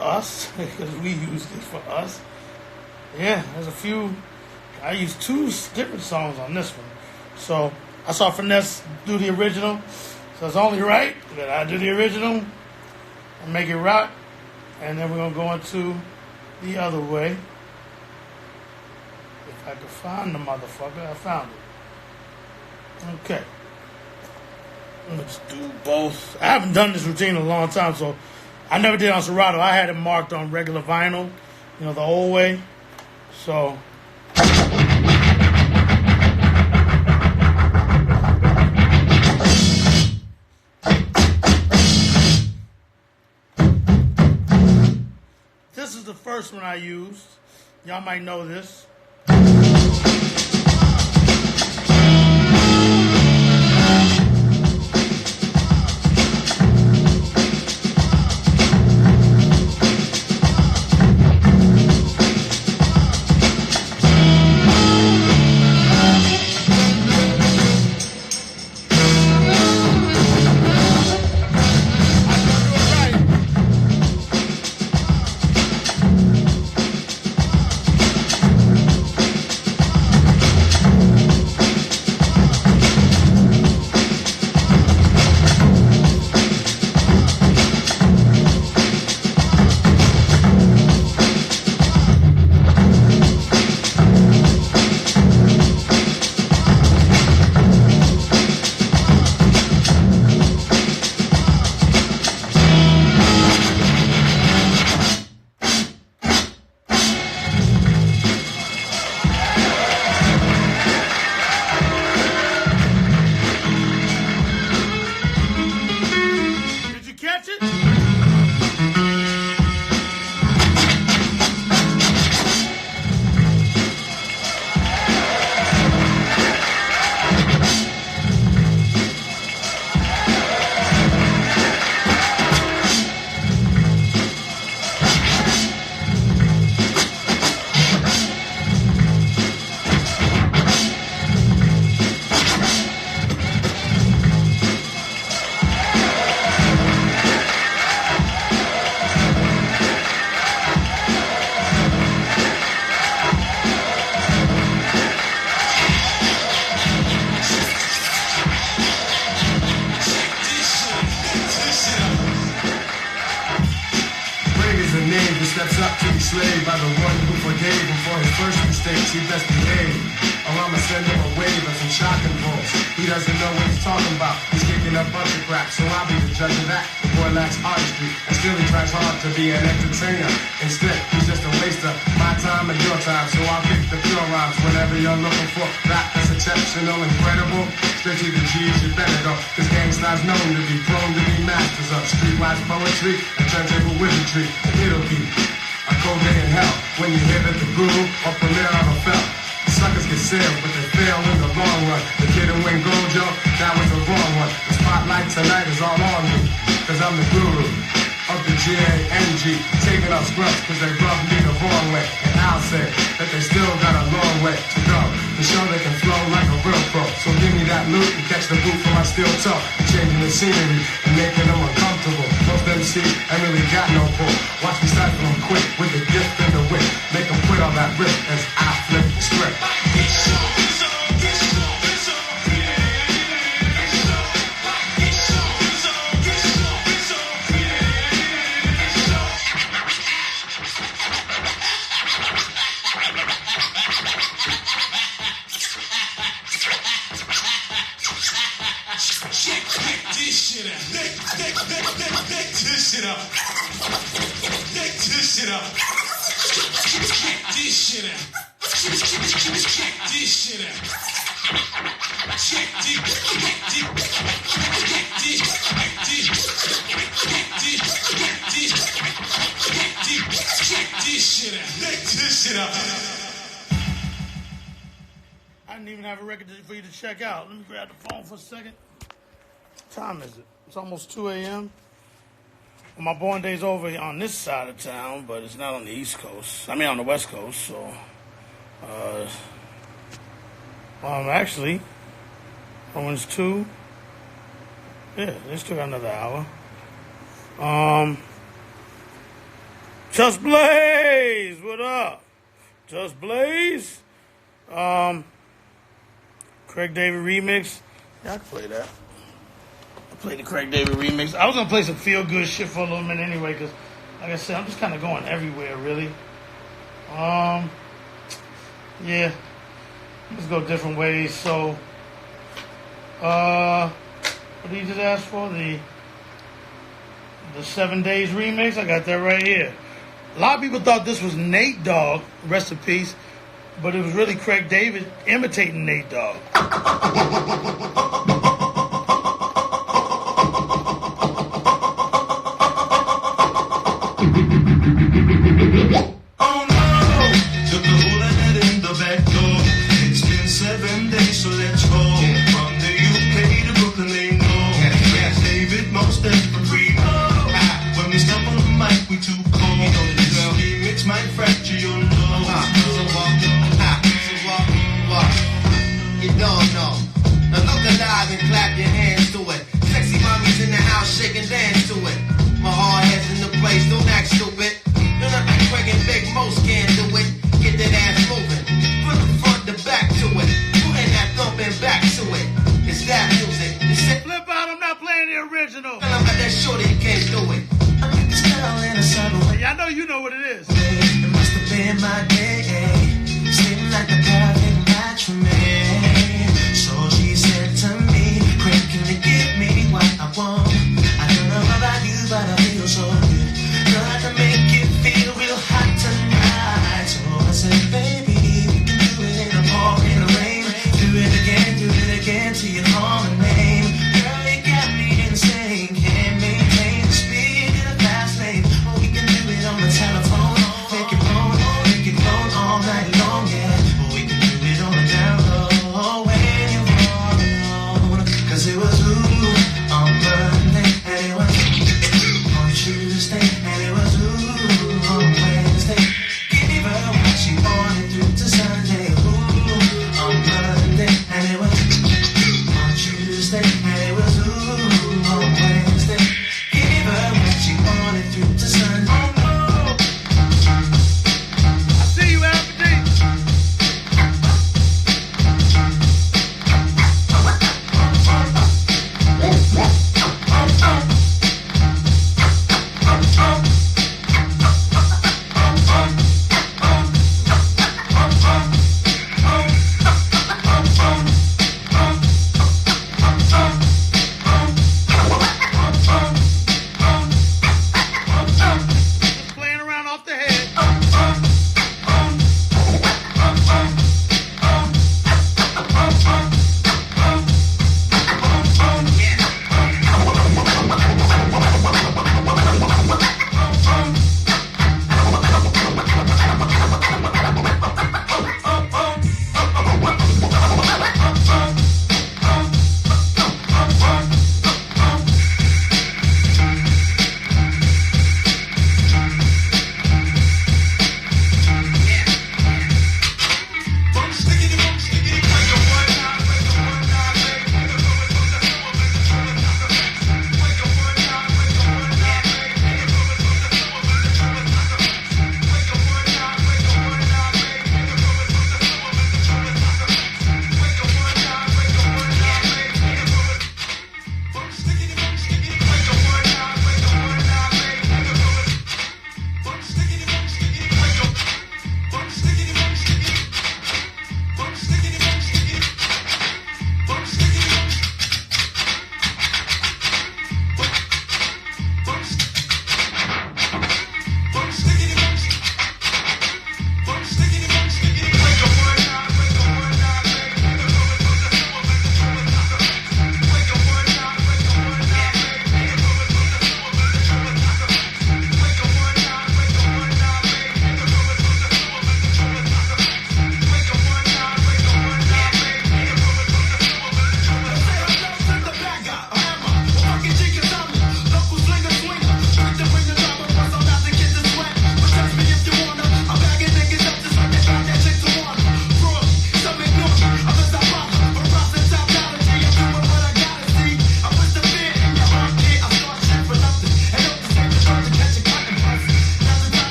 us, because we used it for us. Yeah, there's a few. I used 2 different songs on this one. So I saw Finesse do the original. So it's only right that I do the original and make it rock. And then we're going to go into the other way. If I could find the motherfucker, I found it. Okay. Let's do both. I haven't done this routine in a long time, so I never did on Serato. I had it marked on regular vinyl, the old way. So this is the first one I used. Y'all might know this. enslaved by the one who forgave him for his first mistakes. He best behave, or I'ma send him a wave of some shocking balls. He doesn't know what he's talking about. He's kicking a bunch of crap, so I'll be the judge of that. The boy lacks artistry, and still he tries hard to be an entertainer. Instead, he's just a waster, my time and your time. So I'll pick the pure rhymes whenever you're looking for rap that's exceptional, incredible. Straight to the G's, you better go, cause gangsters known to be prone to be masters of streetwise poetry and turntable wizardry. It'll be a cold day in hell when you hear that the guru or premiere of a fell. Suckers get sailed, but they fail in the long run. The kid who win gold, yo, that was the wrong one. The spotlight tonight is all on me, cause I'm the guru of the G-A-N-G. Taking up scrubs cause they rub me the wrong way. And I'll say that they still got a long way to go to show they can flow like a real pro. So give me that loot and catch the boot from my steel toe. Changing the scenery and making them uncomfortable. Most MC ain't really got no pull. Watch me cypher them quick with the gift and the wit. Make them quit all that rip as I flip the script. I didn't even have a record for you to check out. Let me grab the phone for a second. What time is it? It's almost 2 a.m. Well, my born day's over on this side of town, but it's not on the East Coast. I mean, on the West Coast, so... actually, when it's 2... Yeah, they still got another hour. Just Blaze! What up? Just Blaze? Craig David remix. Yeah, I can play that. I play the Craig David remix. I was going to play some feel-good shit for a little minute anyway, because, like I said, I'm just kind of going everywhere, really. Yeah. Let's go different ways. So, what did you just ask for? The 7 Days remix? I got that right here. A lot of people thought this was Nate Dogg, rest in peace, but it was really Craig David imitating Nate Dogg. Oh no! Took a hole and head in the back door. It's been 7 days, so let's go. From the UK to Brooklyn, they know. Yes, David, most every when we step on the mic, we too cold. This remix might fracture your nose. You don't know. Now look alive and clap your hands to it. Sexy mommies in the house, shake and dance to it. My hard head's in the place, don't act stupid. You're not like Craig and Big, most can't do it. Get that ass moving, from the front to back to it. Putting that thumping back to it. It's that music. It's it. Flip out, I'm not playing the original. I'm like that shorty, you can't do it. I met this girl in a subway. Yeah, I know you know what it is. It must have been my day. Seemed like the perfect match for me. So she said to me, Craig, can you give me what I want? I don't know about you, but I feel so good. Girl, I can make you feel real hot tonight. So I said, baby, we can do it in the pouring rain. Do it again till you call my name. Girl, you got me insane. Can't maintain the speed in a fast lane. Oh, we can do it on the telephone. Make it blow all night long, yeah. Or we can do it on the down low when you're all alone. Cause it was ooh on Monday, and it was on Tuesday, and it was ooh on Wednesday. Give her what she wanted through to Sunday. Ooh on Monday, and it was on Tuesday.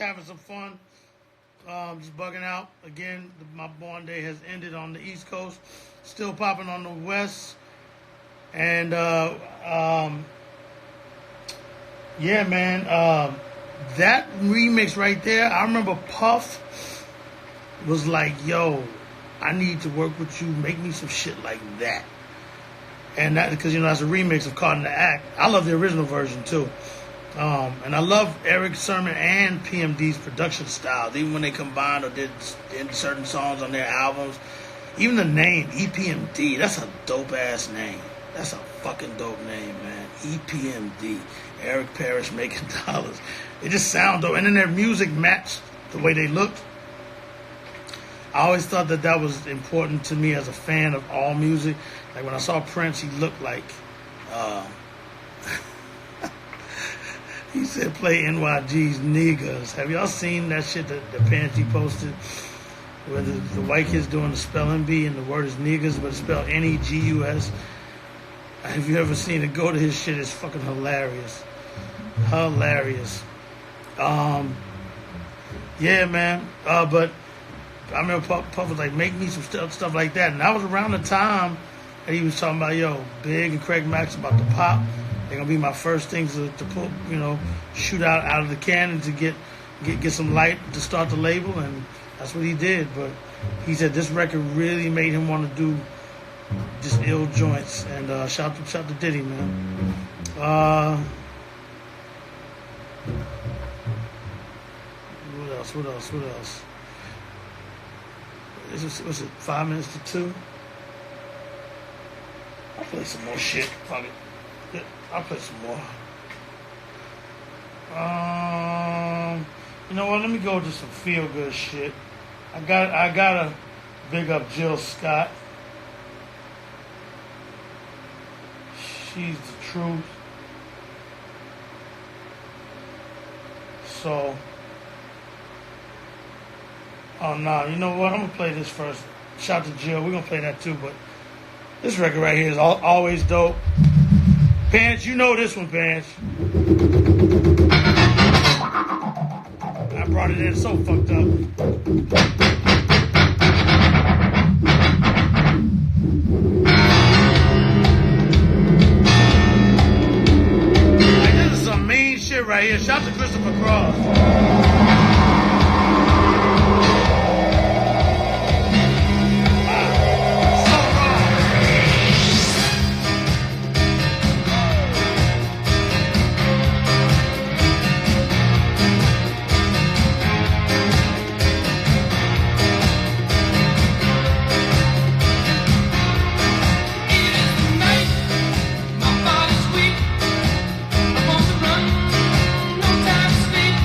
having some fun. Just bugging out. Again, my born day has ended on the East Coast. Still popping on the West. And, yeah, man. That remix right there, I remember Puff was like, yo, I need to work with you. Make me some shit like that. And that, because, that's a remix of Caught in the Act. I love the original version, too. And I love Eric Sermon and PMD's production styles, even when they combined or did certain songs on their albums. Even the name, EPMD, that's a dope-ass name. That's a fucking dope name, man. EPMD. Eric Parrish Making Dollars. It just sounds dope. And then their music matched the way they looked. I always thought that was important to me as a fan of all music. Like when I saw Prince, he looked like... he said, play NYG's niggas. Have y'all seen that shit that Panty posted? Where the white kid's doing the spelling bee and the word is niggas, but it's spelled Negus. Have you ever seen it? Go to his shit. It's fucking hilarious. Hilarious. Yeah, man. But I remember Puff was like, make me some stuff like that. And that was around the time that he was talking about, yo, Big and Craig Max about to pop. They're gonna be my first things to pull, shoot out of the cannon to get some light to start the label, and that's what he did. But he said this record really made him want to do just ill joints. And shout to Diddy, man. What else? Was it 5 minutes to 2? I'll play some more shit. Fuck it. I'll play some more. You know what? Let me go to some feel good shit. I gotta big up Jill Scott. She's the truth. So, oh no, you know what? I'm gonna play this first. Shout to Jill. We're gonna play that too, but this record right here is always dope. Pants, you know this one, Pants. I brought it in so fucked up. Like, this is some mean shit right here. Shout to Christopher Cross. My body's weak, I'm on the run, no time to sleep.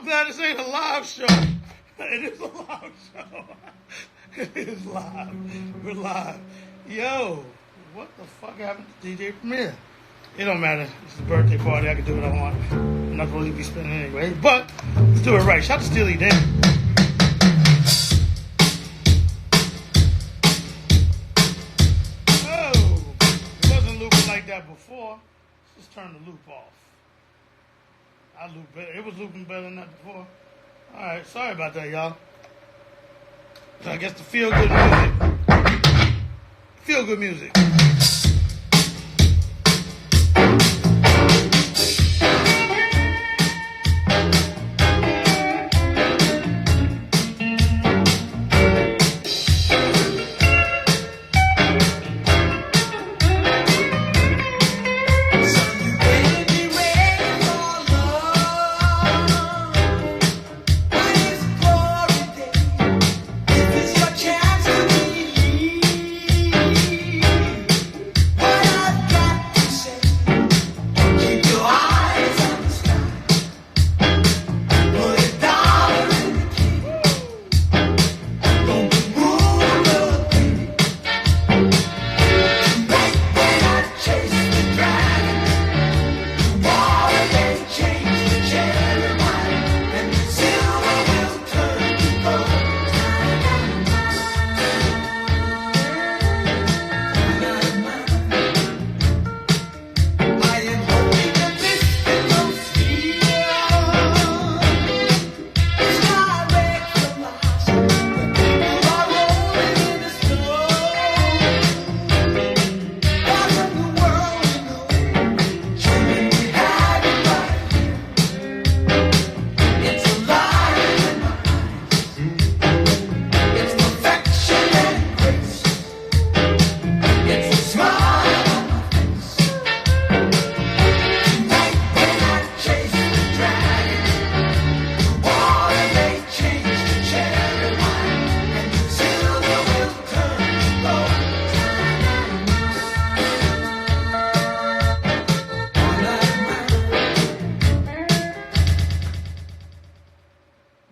I'm glad this ain't a live show. It is a live show. It is live. We're live. Yo, what the fuck happened to DJ Premier? It don't matter. It's a birthday party. I can do what I want. I'm not going to be spending anyway. But let's do it right. Shout out to Steely Dan. Oh, it wasn't looping like that before. Let's just turn the loop off. I loop better. It was looping better than that before. All right. Sorry about that, y'all. So I guess the feel-good music. Feel-good music.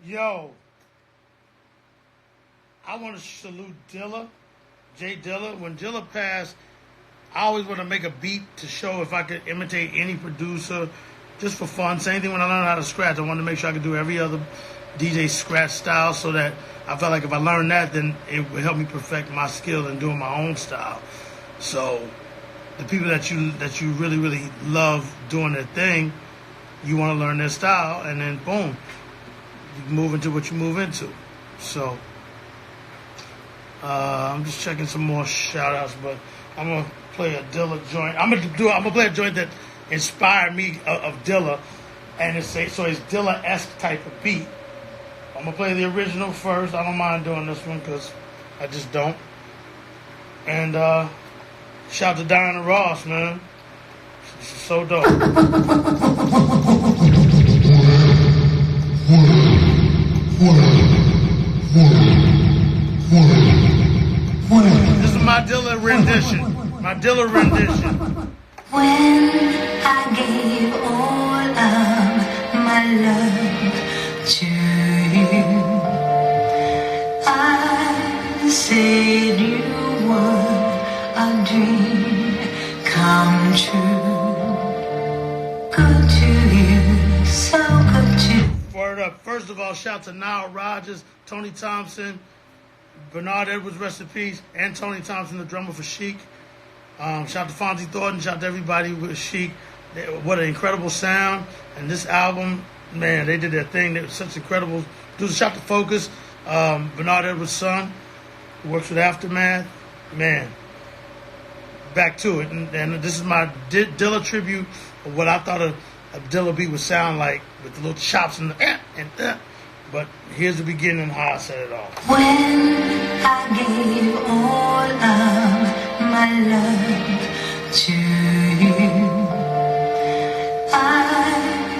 Yo, I want to salute Dilla, Jay Dilla. When Dilla passed, I always want to make a beat to show if I could imitate any producer just for fun. Same thing when I learned how to scratch. I wanted to make sure I could do every other DJ scratch style so that I felt like if I learned that, then it would help me perfect my skill in doing my own style. So the people that you really, really love doing their thing, you want to learn their style, and then boom, you move into what you move into. So I'm just checking some more shout outs, but I'm gonna play a Dilla joint. I'm gonna play a joint that inspired me of Dilla, and it's Dilla-esque type of beat. I'm gonna play the original first. I don't mind doing this one because I just don't. And shout out to Diana Ross, man. She's so dope. This is my Dilla rendition. My Dilla rendition. When I gave all of my love to you, I said you were a dream come true. Good to you, so good to you. Word up. First of all, shout to Nile Rodgers, Tony Thompson, Bernard Edwards, rest in peace, and Tony Thompson, the drummer for Chic. Shout out to Fonzie Thornton, shout out to everybody with Chic. What an incredible sound. And this album, man, they did their thing. They were such incredible dudes. Shout out to Focus, Bernard Edwards' son, who works with Aftermath. Man, back to it. And this is my Dilla tribute of what I thought a Dilla beat would sound like with the little chops and the But here's the beginning, how I set it off. When I gave all of my love to you,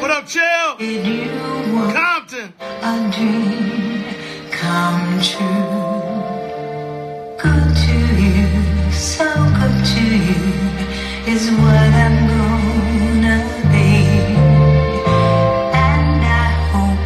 what up, Chill? Compton. A dream come true. Good to you, so good to you is what I'm gonna be. And I hope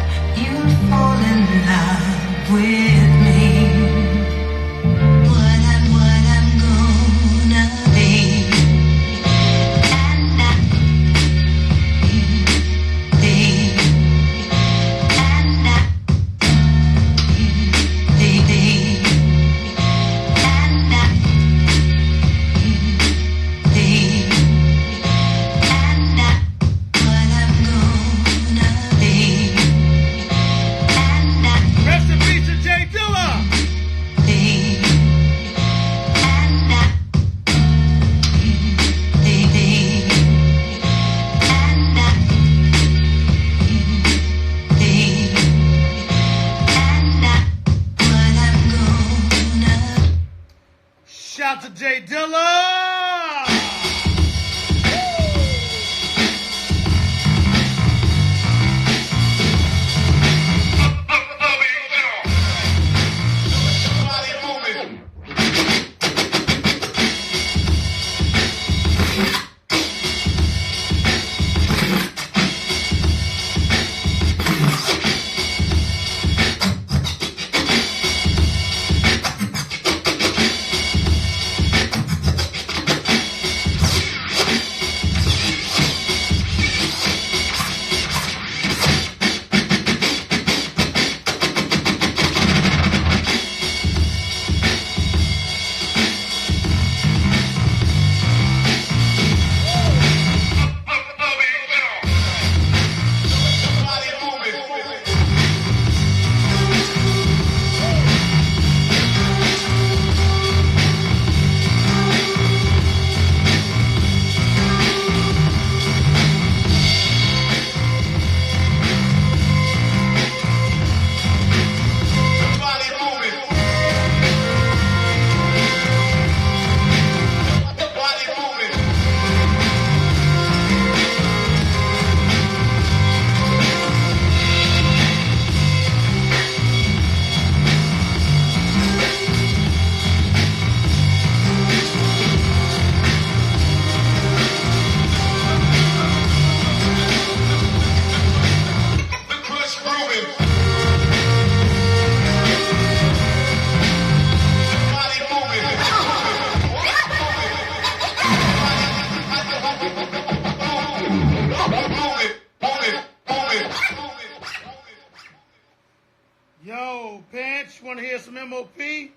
want to hear some MOP?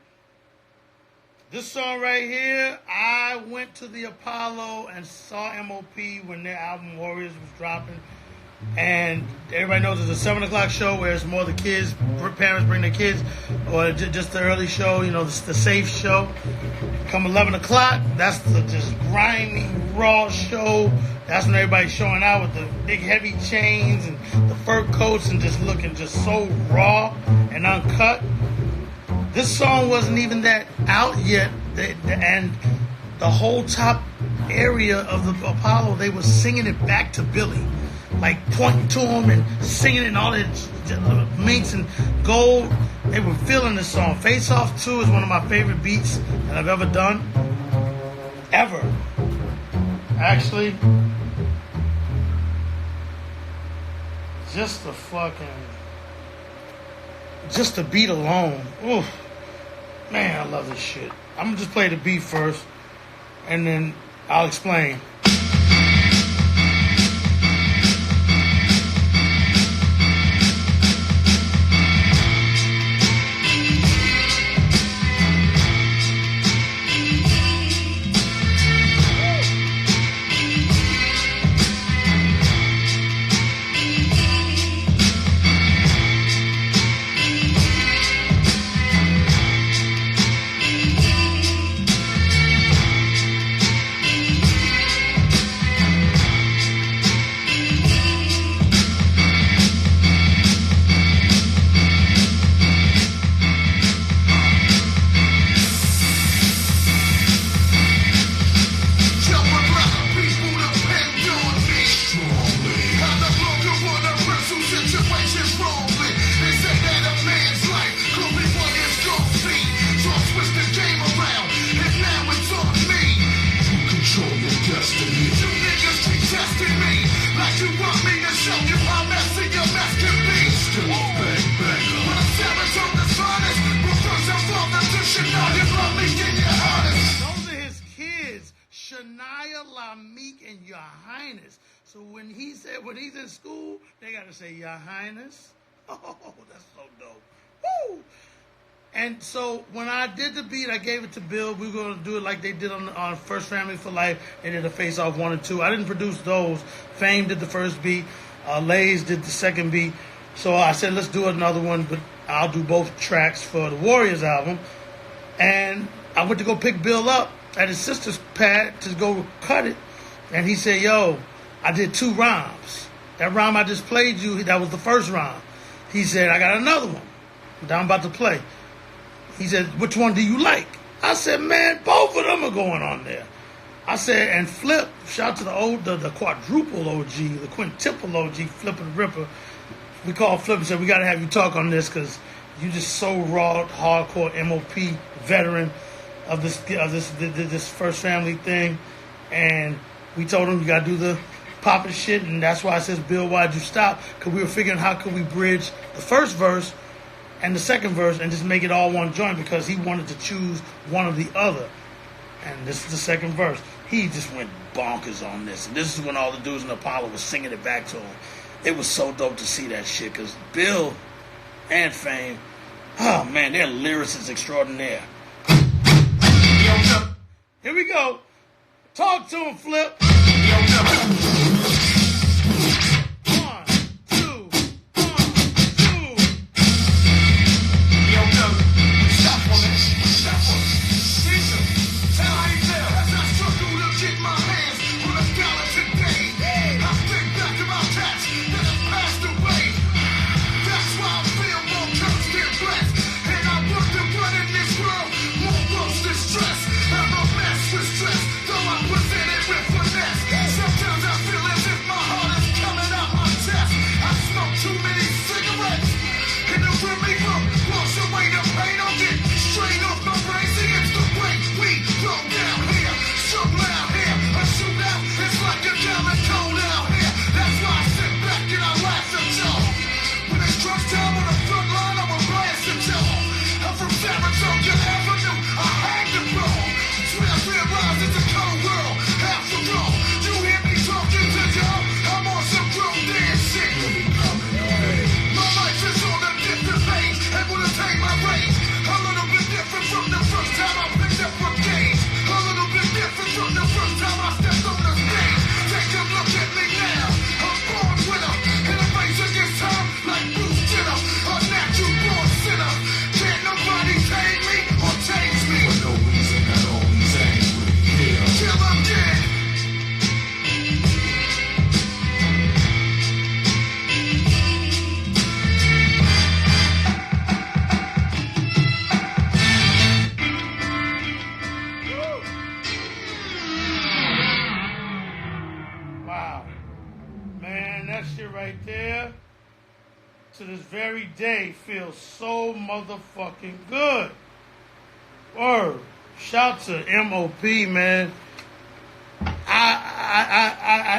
This song right here, I went to the Apollo and saw MOP when their album Warriors was dropping. And everybody knows it's a 7 o'clock show where it's more the kids, parents bring their kids, or just the early show, you know, the safe show. Come 11 o'clock, that's the just grimy, raw show. That's when everybody's showing out with the big heavy chains and the fur coats and just looking just so raw and uncut. This song wasn't even that out yet, and the whole top area of the Apollo, they were singing it back to Billy, like pointing to him and singing it and all that minks and gold. They were feeling this song. Face Off 2 is one of my favorite beats that I've ever done. Ever. Actually, just the beat alone. Oof. Man, I love this shit. I'm gonna just play the beat first, and then I'll explain. When he's in school, they gotta say Your Highness. Oh, that's so dope. Woo! And so when I did the beat, I gave it to Bill. We were gonna do it like they did on First Family for Life. They did a Face Off 1 and 2. I didn't produce those. Fame did the first beat. Lays did the second beat. So I said, let's do another one, but I'll do both tracks for the Warriors album. And I went to go pick Bill up at his sister's pad to go cut it. And he said, yo, I did 2 rhymes. That rhyme I just played you, that was the first rhyme. He said, I got another one that I'm about to play. He said, which one do you like? I said, man, both of them are going on there. I said, and Flip, shout out to the quadruple OG, the quintuple OG, Flip and Ripper. We called Flip and said, we got to have you talk on this because you just so raw, hardcore MOP veteran of this First Family thing. And we told him you got to do the popping shit, and that's why I says, Bill, why'd you stop? Because we were figuring how could we bridge the first verse and the second verse and just make it all one joint, because he wanted to choose one or the other. And this is the second verse. He just went bonkers on this. And this is when all the dudes in Apollo was singing it back to him. It was so dope to see that shit, because Bill and Fame, oh man, their lyricists extraordinaire. Here we go. Talk to him, Flip. 1, 2, 1, 2. Yo, stop for me. Stop for me. Caesar, tell how you feel. As I struggle to get my hands on a dollar today, I think back to my past that have passed away. That's why I feel more cursed than blessed. And I work to run in this world more worse than stress. I'm a mess with stress, though I present it with finesse. Sometimes I feel it That shit right there, to this very day, feels so motherfucking good. Word. Shout to MOP, man.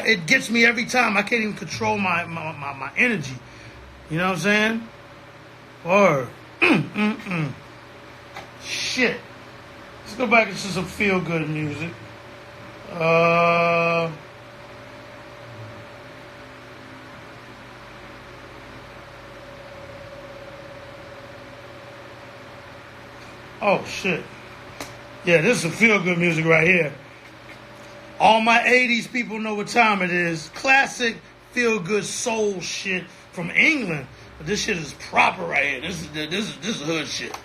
It gets me every time. I can't even control my energy. You know what I'm saying? Word. Shit. Let's go back into some feel-good music. Oh, shit. Yeah, this is some feel-good music right here. All my 80s people know what time it is. Classic feel-good soul shit from England. But this shit is proper right here. This is hood shit.